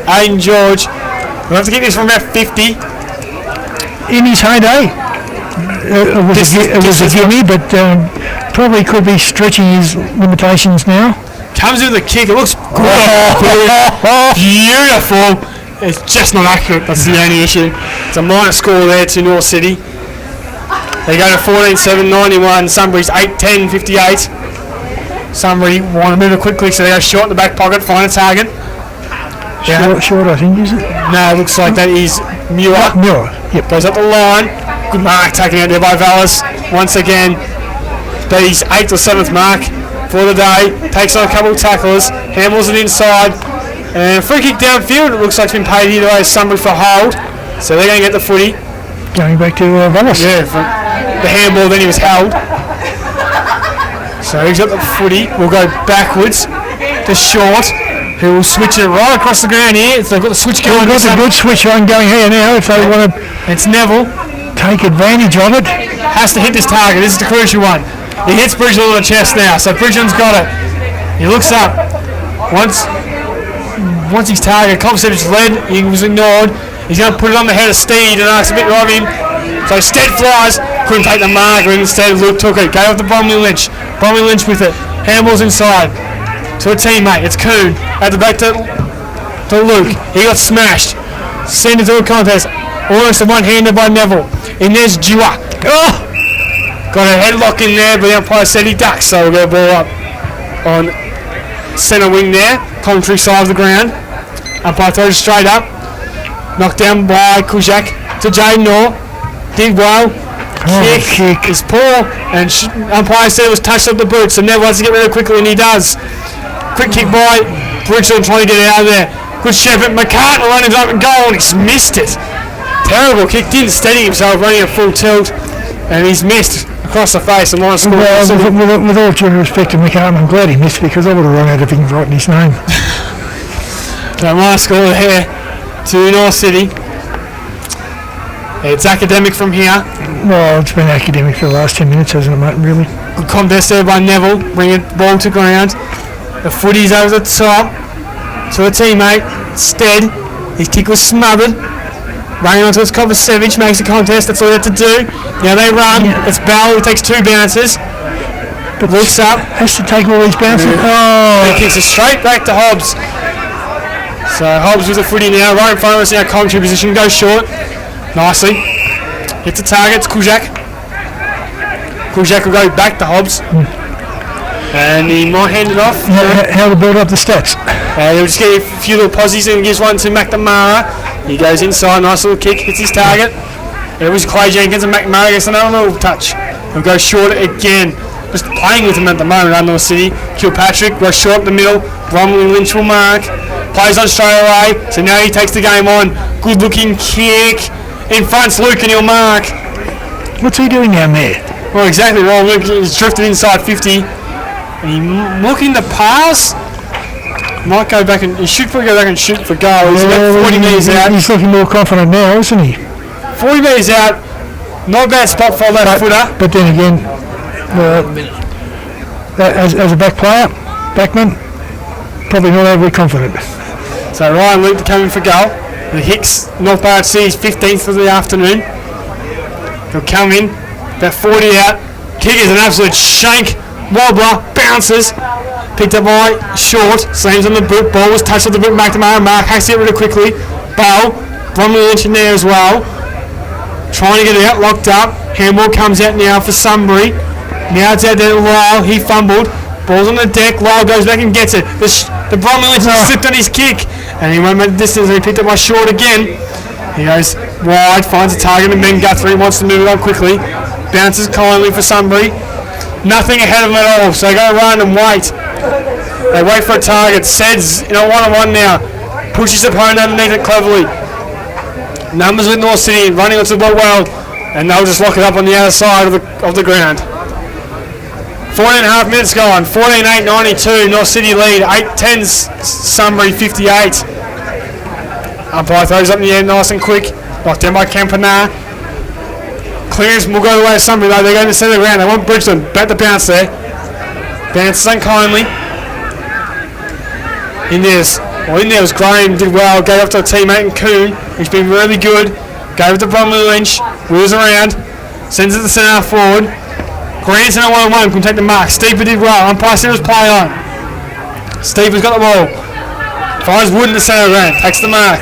Aiden George. We'll have to get this from about 50. In his heyday, it was a gimme, but probably could be stretching his limitations now. Comes in with a kick. It looks good. Beautiful. It's just not accurate. That's the only issue. It's a minor score there to North City. They go to 14-7-91. Sunbury's 8-10-58. Sunbury want to move it quickly, so they go short in the back pocket, find a target. Short, I think, is it? No, it looks like that is Muir. Muir, yep. Goes up the line. Good mark taken out there by Vallis. Once again, that is 8th or 7th mark for the day. Takes on a couple of tacklers. Handles it inside. And free kick downfield. It looks like it's been paid either way. Sunbury for hold. So they're going to get the footy. Going back to Vallis. Yeah, for the handball, then he was held. So he's got the footy. We'll go backwards to Short, who will switch it right across the ground here. So they've got the switch going. They've got a good switch on going here now if they want to It's Neville. take advantage of it. Has to hit this target. This is the crucial one. He hits Bridgeland on the chest now. So Bridgeland's got it. He looks up. Once his target, Kopsevich led, he was ignored. He's going to put it on the head of Steed and asks a bit right of him. So Steed flies. Couldn't take the marker. Instead, Luke took it. Gave off to Bromley Lynch. Bromley Lynch with it. Handballs inside to a teammate. It's Coon. At the back to Luke. He got smashed. Sent into a contest. Almost a one-hander by Neville. And there's Dewar. Oh! Got a headlock in there, but the umpire said he ducks. So we'll get a ball up on centre wing there. Commentary side of the ground. Umpire throws it straight up. Knocked down by Kuzak to Jaden Orr. Did well. Kick is poor, and umpire said it was touched up the boot, so Neville has to get rid of it quickly, and he does. Quick kick by Bridgeland trying to get it out of there. Good Shepherd. McCartan running up and goal, and he's missed it. Terrible kick. Didn't steady himself, running at full tilt, and he's missed across the face. And with all due respect to McCartan, I'm glad he missed because I would have run out of things writing his name. So minor score there to North City. It's academic from here. Well, it's been academic for the last 10 minutes, hasn't it, mate, really? Good contest there by Neville, bringing the ball to ground. The footy's over the top to a teammate, Stead. His kick was smothered. Running onto his Kopsevich, makes the contest, that's all they have to do. Now they run, It's Bell who takes 2 bounces. But looks up. Has to take all these bounces. He kicks it straight back to Hobbs. So Hobbs with the footy now, right in front of us in our commentary position, goes short. Nicely. Hits the target, it's Kuzak. Kuzak will go back to Hobbs. And he might hand it off. How to build up the stats. He'll just get a few little posies and gives one to McNamara. He goes inside, nice little kick, hits his target. It was Clay Jenkins and McNamara gets another little touch. He'll go short again. Just playing with him at the moment, North City. Kilpatrick goes short up the middle. Bromley Lynch will mark. Plays on straight away. So now he takes the game on. Good looking kick. In front's Luke and he'll mark. What's he doing down there? Well, exactly right. Luke is drifted inside 50. And he's looking to pass. Might go back and he should probably go back and shoot for goal. He's about 40 metres out. He's looking more confident now, isn't he? 40 metres out. Not a bad spot for a left footer. But then again, as a back player, backman, probably not overly confident. So Ryan Luke coming for goal. The Hicks, North Ballarat City's 15th of the afternoon. He'll come in, about 40 out. Kick is an absolute shank. Wobbler, bounces. Picked up by Short, slams on the boot. Ball was touched on the boot. McNamara. Mark has to get rid of quickly. Bell, Bromley Lynch in there as well. Trying to get it out, locked up. Handball comes out now for Sunbury. Now it's out there to Lyle. He fumbled. Ball's on the deck. Lyle goes back and gets it. The Bromley Lynch slipped on his kick. And he went the distance and he picked up by Short again. He goes wide, finds a target, and then Guthrie wants to move it on quickly. Bounces kindly for Sunbury. Nothing ahead of him at all, so they go around and wait. They wait for a target. Sed's in a one-on-one now. Pushes the opponent underneath it cleverly. Numbers with North City running onto the ball well, and they'll just lock it up on the other side of the ground. 14.5 minutes gone. 14-8-92. North City lead. 8-10 Sunbury 58. Umpire throws up in the air nice and quick. Locked down by Campanar. Clearance will go the way of Sunbury though. They're going to the centre of the ground. They want Bridgeland. Back the bounce there. Bounces unkindly. In there was Graham. Did well. Gave up to a teammate in Coon. He's been really good. Gave it to Bromley Lynch. Wheels around. Sends it to the centre forward. Grant's in a one-on-one. Can take the mark. Steeper did well. Umpire said it was play on. Stephen's got the ball. Finds Wood in the centre round. Takes the mark.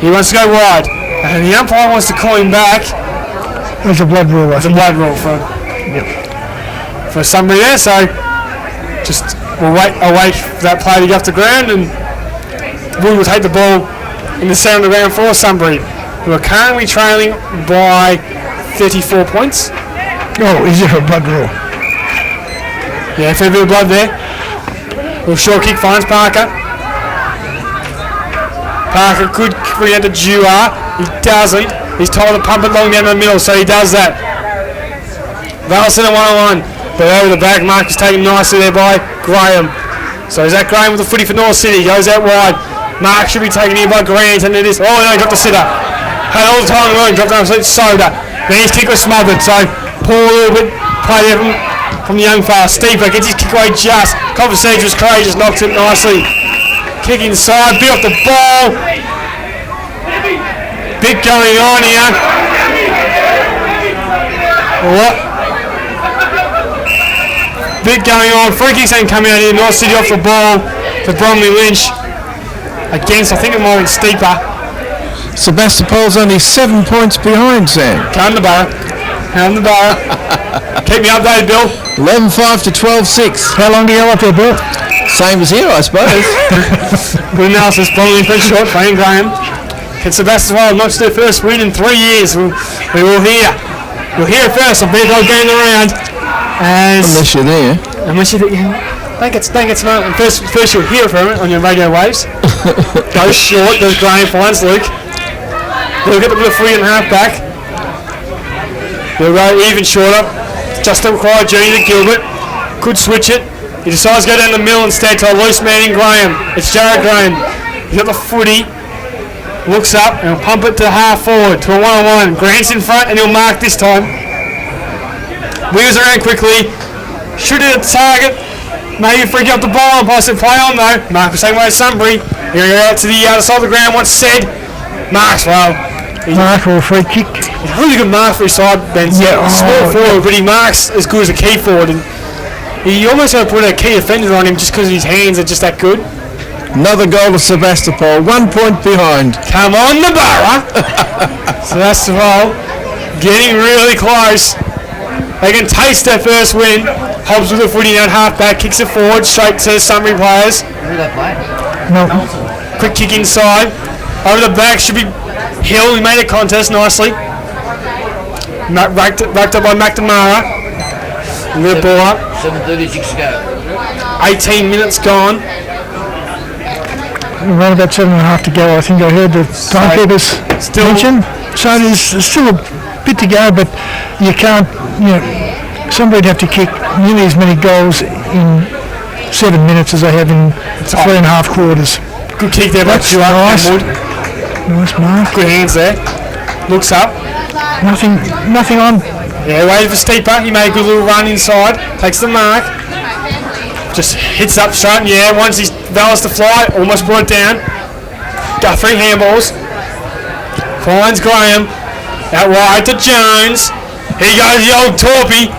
He wants to go wide. And the umpire wants to call him back. There's a blood rule. There's a blood rule for Sunbury there, so just we'll await for that play to go off the ground, and Wood will take the ball in the centre of the round for Sunbury, who are currently trailing by 34 points. Oh, is there a blood rule? Yeah, fair bit of blood there. Little short kick finds Parker. Parker could bring it to Dewar. He doesn't. He's told to pump it long down the middle, so he does that. Valson at 1-on-1. But over the back, mark is taken nicely there by Graham. So is that Graham with the footy for North City? Goes out wide. Mark should be taken here by Grant, and it is. Oh no, he dropped the sitter. Had all the time going, dropped an absolute soda. Then his kick was smothered, so poor little bit play there from the young fella. Steeper gets his kick away just. Conversation was courageous, knocks it nicely. Kick inside, bit off the ball. Bit going on here. What? Bit going on. Free kicks ain't coming out here. North City off the ball for Bromley Lynch. Against, I think it might have been Steeper. Sebastopol's only 7 points behind, Sam. Come to Borough. Keep me updated, Bill. 11-5 to 12-6. How long do you go up there, Bill? Same as here, I suppose. Good analysis. Bromley pretty short. Playing Graham. Can Sebastopol notch their first win in 3 years? We will hear. We'll hear it first on Big Dog Game Around. Unless you're there. Unless you're there. Don't get smart. First you'll hear it from it on your radio waves. Goes short. Does Graham finds Luke. They'll get the footy and half back. They'll go even shorter. Just a required journey to Gilbert. Could switch it. He decides to go down the middle instead to a loose man in Graham. It's Jared Graham. He's got the footy. Looks up and he'll pump it to half forward to a 1-on-1. Grant's in front and he'll mark this time. Wheels around quickly. Shoot it at the target. Maybe freak up the ball. Pass it play on though. Mark was taken away to Sunbury. He'll go out to the other side of the ground once said. Mark's well. Mark or a free kick? He's a really good mark for his side, Ben. Yeah, small forward, but he marks as good as a key forward. And he almost got to put a key defender on him just because his hands are just that good. Another goal to Sebastopol. 1 point behind. Come on, the Borough. Sebastopol getting really close. They can taste their first win. Hobbs with the footy down half back, kicks it forward, straight to Sunbury players. No. Quick kick inside. Over the back should be Hill, who made a contest nicely. Racked up by McNamara. Good ball up. 7:36 to go. 18 minutes gone. Around about 7.5 to go. I think I heard the timekeepers mention. So there's still a bit to go, but you can't, somebody'd have to kick nearly as many goals in 7 minutes as they have in 3.5 quarters. Good kick there by Stuart. Nice. Nice mark. Good hands there. Looks up. Nothing on. Yeah, waited for Steeper. He made a good little run inside. Takes the mark. Just hits up straight. Yeah, once he's balanced to fly, almost brought it down. Got 3 handballs. Finds Graham. Out wide to Jones. Here goes the old Torpy.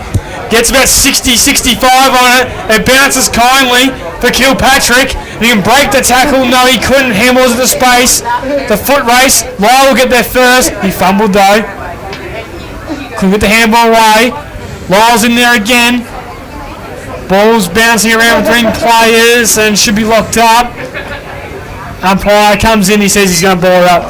Gets about 60, 65 on it. It bounces kindly for Kilpatrick. He can break the tackle. No, he couldn't. Handballs into space. The foot race. Lyle will get there first. He fumbled though. Couldn't get the handball away. Lyle's in there again. Ball's bouncing around between players and should be locked up. Umpire comes in. He says he's going to ball it up.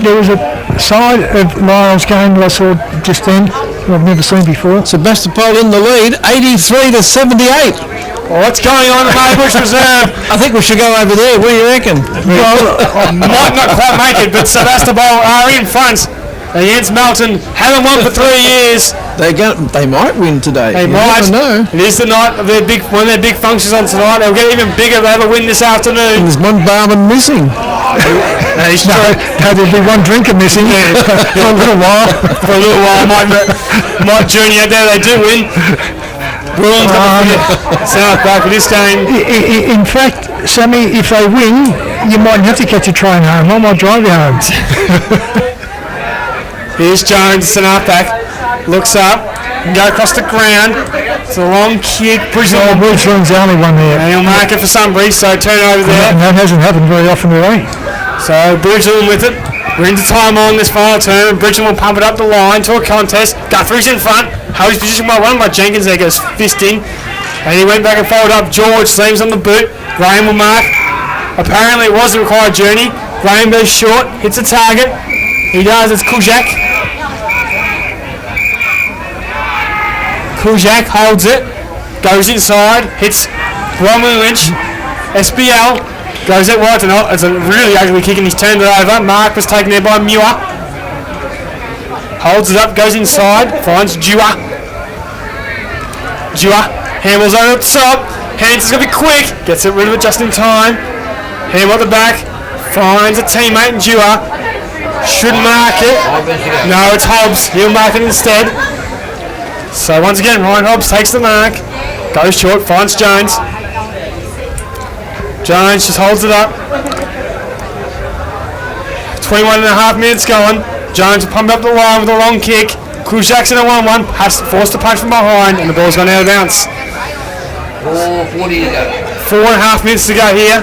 There was a side of Lyle's game that I saw just then I've never seen before. Sebastopol in the lead, 83 to 78. What's going on in the Maybush Reserve? I think we should go over there. What do you reckon? Well, I might not quite make it, but Sebastopol are in front against Melton. Haven't won for 3 years. They might win today. They might. Know. It is the night of one of their big functions on tonight. They'll get even bigger if they have a win this afternoon. There's one barman missing. There'll be one drinker missing for a little while. For a little while, might journey out there. They do win. Bruins got the South back for this game. In fact, Sammy, if they win, you mightn't have to catch a train home. I might drive you home. Here's Jones, an half back. Looks up and go across the ground. It's a long kick. Bridgeland. Bridgeland's the only one there. And he'll mark it for Sunbury, so turn over there. And that hasn't happened very often today. So Bridgeland with it. We're into time on this final term. Bridgeland will pump it up the line to a contest. Guthrie's in front. Held his position well run by Jenkins. There goes fisting. And he went back and followed up. George slams on the boot. Graham will mark. Apparently it was the required journey. Graham goes short. Hits a target. He does. It's Kuzak. Kuzak holds it. Goes inside. Hits Bromley Lynch. SBL. Goes out wide to not. It's a really ugly kick and he's turned it over. Mark was taken there by Muir. Holds it up, goes inside, finds Dewar. Dewar handles over at the top. Hands is going to be quick. Gets it rid of it just in time. Handle at the back. Finds a teammate in Dewar. Should mark it. No, it's Hobbs. He'll mark it instead. So once again, Ryan Hobbs takes the mark. Goes short, finds Jones. Jones just holds it up. 21 and a half minutes going. Jones will pump up the line with a long kick. Kuzak's in a 1-1. Forced to punch from behind and the ball's gone out of bounds. 4:40 to go. 4.5 minutes to go here.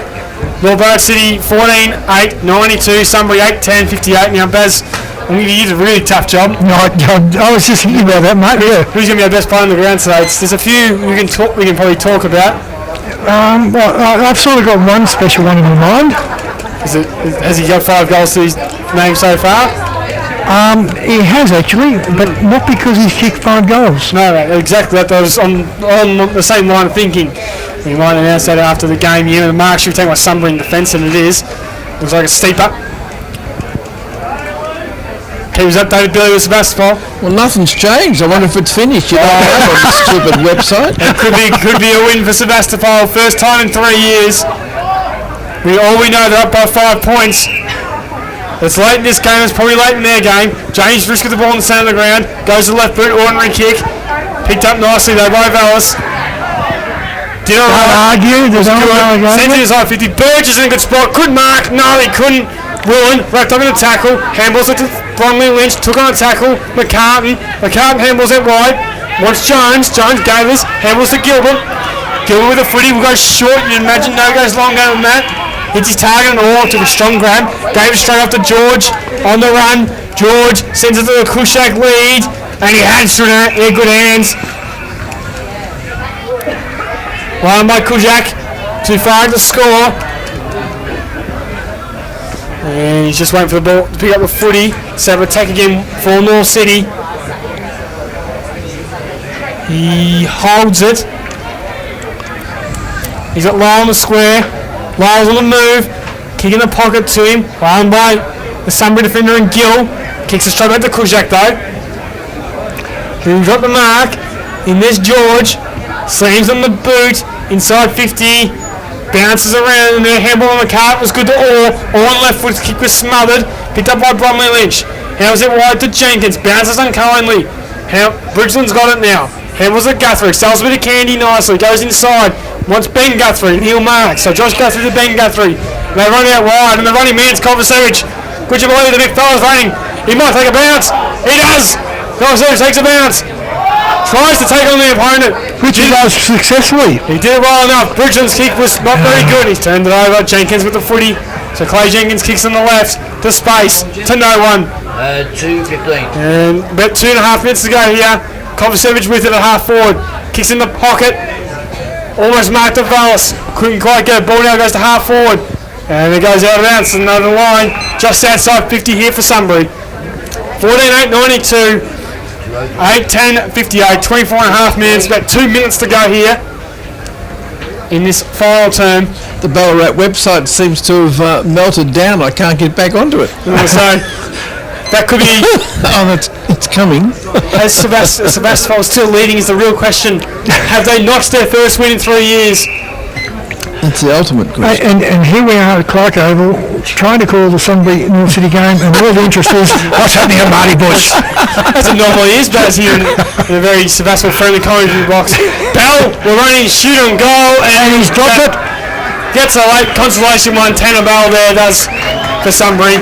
North Ballarat City 14-8, 92. Sunbury 8-10, 58. Now Baz, I think you did a really tough job. No, I was just thinking about that, mate. Yeah. Who's going to be our best player on the ground today? There's a few we can probably talk about. Well, I've sort of got one special one in my mind. Has he got 5 goals to his name so far? He has actually, but not because he's kicked 5 goals. No, exactly. That was on the same line of thinking. We might announce that after the game here. The mark should be taken by Sunbury in defence, and it is. Looks like a steeper. Keeps updated Billy with Sebastopol. Well, nothing's changed. I wonder if it's finished. You don't know on this stupid website. It could be a win for Sebastopol. First time in 3 years. We know they're up by 5 points. It's late in this game. It's probably late in their game. James Risk with the ball in the centre of the ground. Goes to the left boot. Ordinary kick. Picked up nicely though by Vallis. Did all right. Sends it inside 50. Burgess in a good spot. Could mark. No, he couldn't. Willen wrapped up in a tackle. Handballs it to Bromley Lynch. Took on a tackle. McCartan handballs it wide. Wants Jones. Jones gave us. Handballs to Gilbert. Gilbert with a footy. Will go short. You'd imagine no goes longer than that. Hits his target and all. Took a strong grab. Gave it straight off to George. On the run. George sends it to the Kushak lead. And he hands through that. Yeah, good hands. Run by Kushak. Too far to score. And he's just waiting for the ball to pick up the footy. So attack again for North City. He holds it. He's got Lyle on the square. Lyle's on the move. Kick in the pocket to him. Run by the Sunbury defender and Gill. Kicks it straight back to Kuzak though. He'll drop the mark. In this George. Slams on the boot. Inside 50. Bounces around and their handball on the cart was good to all. All on left foot, kick was smothered. Picked up by Bromley Lynch. Handles it wide to Jenkins. Bounces unkindly. Bridgeland's got it now. Handballs at Guthrie. Sells a bit of candy nicely. Goes inside. Wants Ben Guthrie and he'll mark. So Josh Guthrie to Ben Guthrie. They run out wide and the running man's Kovacevic. Could you believe the Nick Fowler's running? He might take a bounce. He does. Kovacevic takes a bounce. Tries to take on the opponent. Which he does successfully. He did it well enough. Bridgeland's kick was not very good. He's turned it over. Jenkins with the footy. So Clay Jenkins kicks on the left. To space. To no one. 2:15. And about 2.5 minutes to go here. Kovacevic with it at half forward. Kicks in the pocket. Almost marked to Vallis. Couldn't quite get it. Ball now goes to half forward. And it goes out of bounds. Another line. Just outside 50 here for Sunbury. 14-8, 92. 8-10, 58, 24.5 minutes, about 2 minutes to go here in this final term. The Ballarat website seems to have melted down. I can't get back onto it. So that could be... it's coming. As Sebastopol still leading is the real question. Have they notched their first win in 3 years? That's the ultimate question. And here we are at Clark Oval, trying to call the Sunbury North City game, and all the interest is what's happening at Marty Bush. As it normally is, but here in a very Sebastopol-friendly commentary box. Bell will run in, shoot and goal, and he's dropped it. Gets a late consolation one. Tanner Bell there does for Sunbury.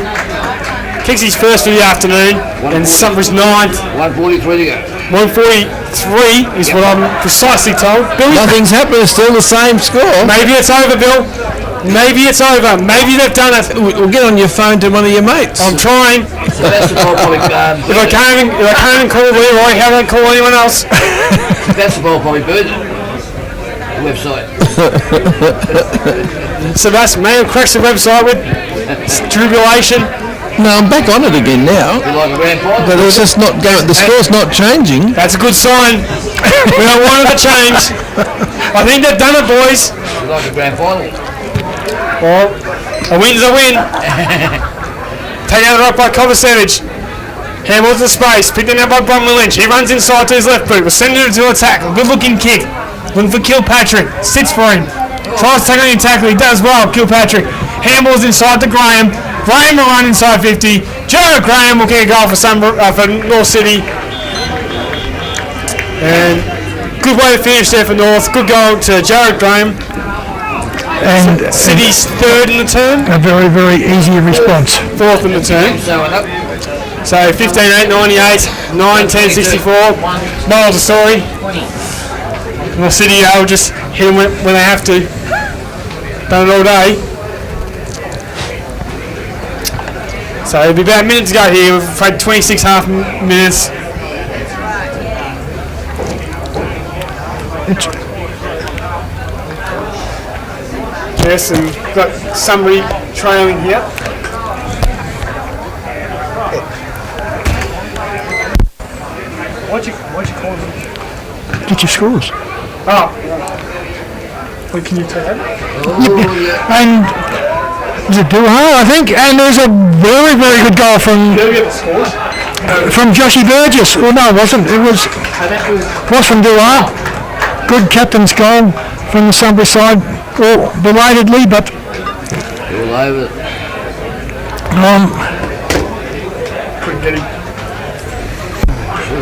Kicks his first of the afternoon, and Sunbury's 9th. 1:43 to go. 143 is what I'm precisely told. Billy, Nothing's happened. It's still the same score. maybe it's over, Bill. Maybe it's over. Maybe they've done it. We'll get on your phone to one of your mates. I'm trying. So that's the ball probably. If I can't even call Leroy, how don't call anyone else? That's the ball probably bird. The website. Sebastian may have crashed the website with tribulation. No, I'm back on it again now. You like a grand final? But it's just not going. The score's not changing. That's a good sign. We don't want it to change. I think they've done it, boys. You like a grand final? Well, a win's a win. Taken out the right by Kovacevic. Handball to space. Picked it out by Bromley Lynch. He runs inside to his left boot. We're sending him to attack. A good looking kick. Looking for Kilpatrick. Sits for him. Tries to take on the tackle. He does well. Kilpatrick. Handballs inside to Graham. Graham will run inside 50. Joe Graham will kick a goal for North City. And good way to finish there for North. Good goal to Jared Graham. And City's third in the term. a very, very easy response. Fourth in the term. So up. So 15-8, 98, 9-10, 64. Moral of the story. North City will just hit them when they have to. Done it all day. So it'll be about a minute to go here. We've had 26 half minutes. Yes, and we've got Sunbury trailing here. What'd you call them? Get your scores. Oh. Wait, can you take that? And is it Duha, I think? And there's a very, very good goal from They'll get the scores. Joshy Burgess. Well, no, it wasn't. It was from Duha. Good captain's goal from the Sunbury side, or belatedly, but All over. Couldn't get him.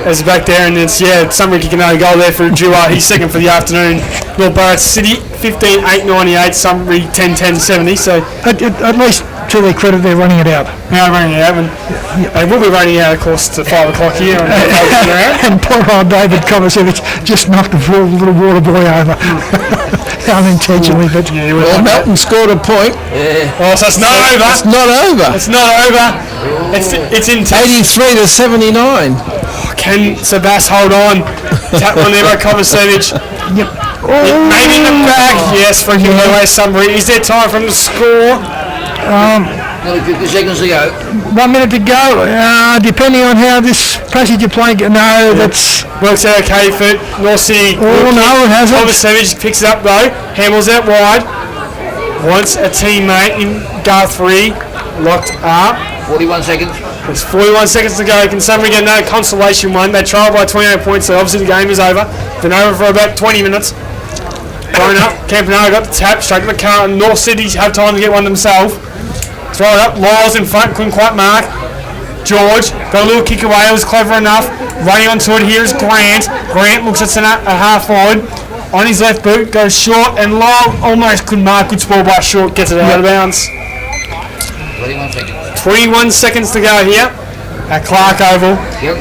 As back there, and it's Sunbury kicking another goal there for Dewar. He's second for the afternoon. North Ballarat City 15-8, 98. Sunbury 10-10, 70. So at least to their credit, they're running it out. now running out, and they will be running out, of course, to 5 o'clock here. And poor old David Kovacevic just knocked the little water boy over. Unintentionally, but Well, Melton scored a point. Oh, so it's not over. It's not over. It's not over. It's in 83 to 79. Can Sebas hold on? Tap one there by Kovacevic. yep. Maybe in the back. Yes, freaking away Sunbury. Is there time from the score? Nearly 50 seconds to go. 1 minute to go. Depending on how this passage you're playing, no, that's. Works out okay for North City. Oh no, it hasn't. Kovacevic picks it up though. Handles out wide. Wants a teammate in Guthrie. Locked up. 41 seconds. There's 41 seconds to go. Can Sunbury get another consolation one? They trail by 28 points, so obviously the game is over. Been over for about 20 minutes. Going up. Campanaro got the tap. Straight to the car. North City have time to get one themselves. Throw it up. Lyles in front. Couldn't quite mark. George got a little kick away. It was clever enough. Running onto it. Here's Grant. Grant looks at a half forward. On his left boot. Goes short. And Lyle almost couldn't mark. Good spoil by short. Gets it out of bounds. 21 seconds. 21 seconds to go here at Clark Oval. Yep.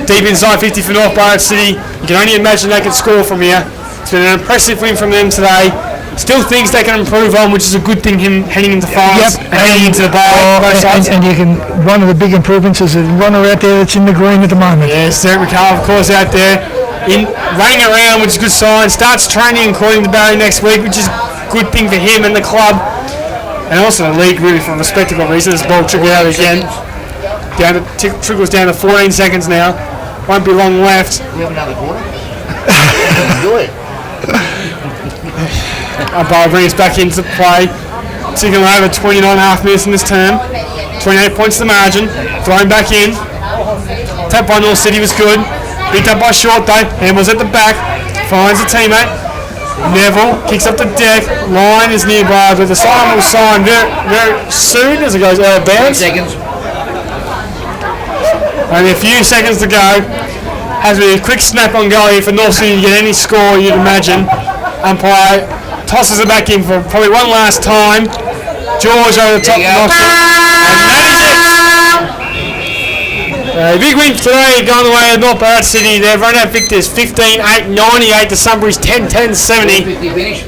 Deep inside 50 for North Ballarat City. You can only imagine they could score from here. It's been an impressive win from them today. Still things they can improve on, which is a good thing him heading into finals and heading into the bye. Both sides. And you can. One of the big improvements is a runner out there that's in the green at the moment. Yes, Derek McCall, of course, out there running around, which is a good sign. Starts training according to Barry next week, which is a good thing for him and the club. And also the league, really, for a respectable reason. This ball trickled out again. Trickles down to 14 seconds now. Won't be long left. We have another quarter. Enjoy it. Umpire brings back into play. Ticking over 29.5 minutes in this term. 28 points to the margin. Thrown back in. Tap by North City was good. Picked up by Short though. Handles at the back. Finds a teammate. Neville kicks up the deck. Line is nearby, but the sign will sign very, very soon as it goes out of 10 bounds. seconds. Only a few seconds to go. Has been a quick snap on goal here for North City to get any score you'd imagine. Umpire tosses it back in for probably one last time. George over the top. There you go. And that is it. Big win today, going the way of North Ballarat City. They've run out victors 15-8-98 to Sunbury's 10-10-70. 50 finish.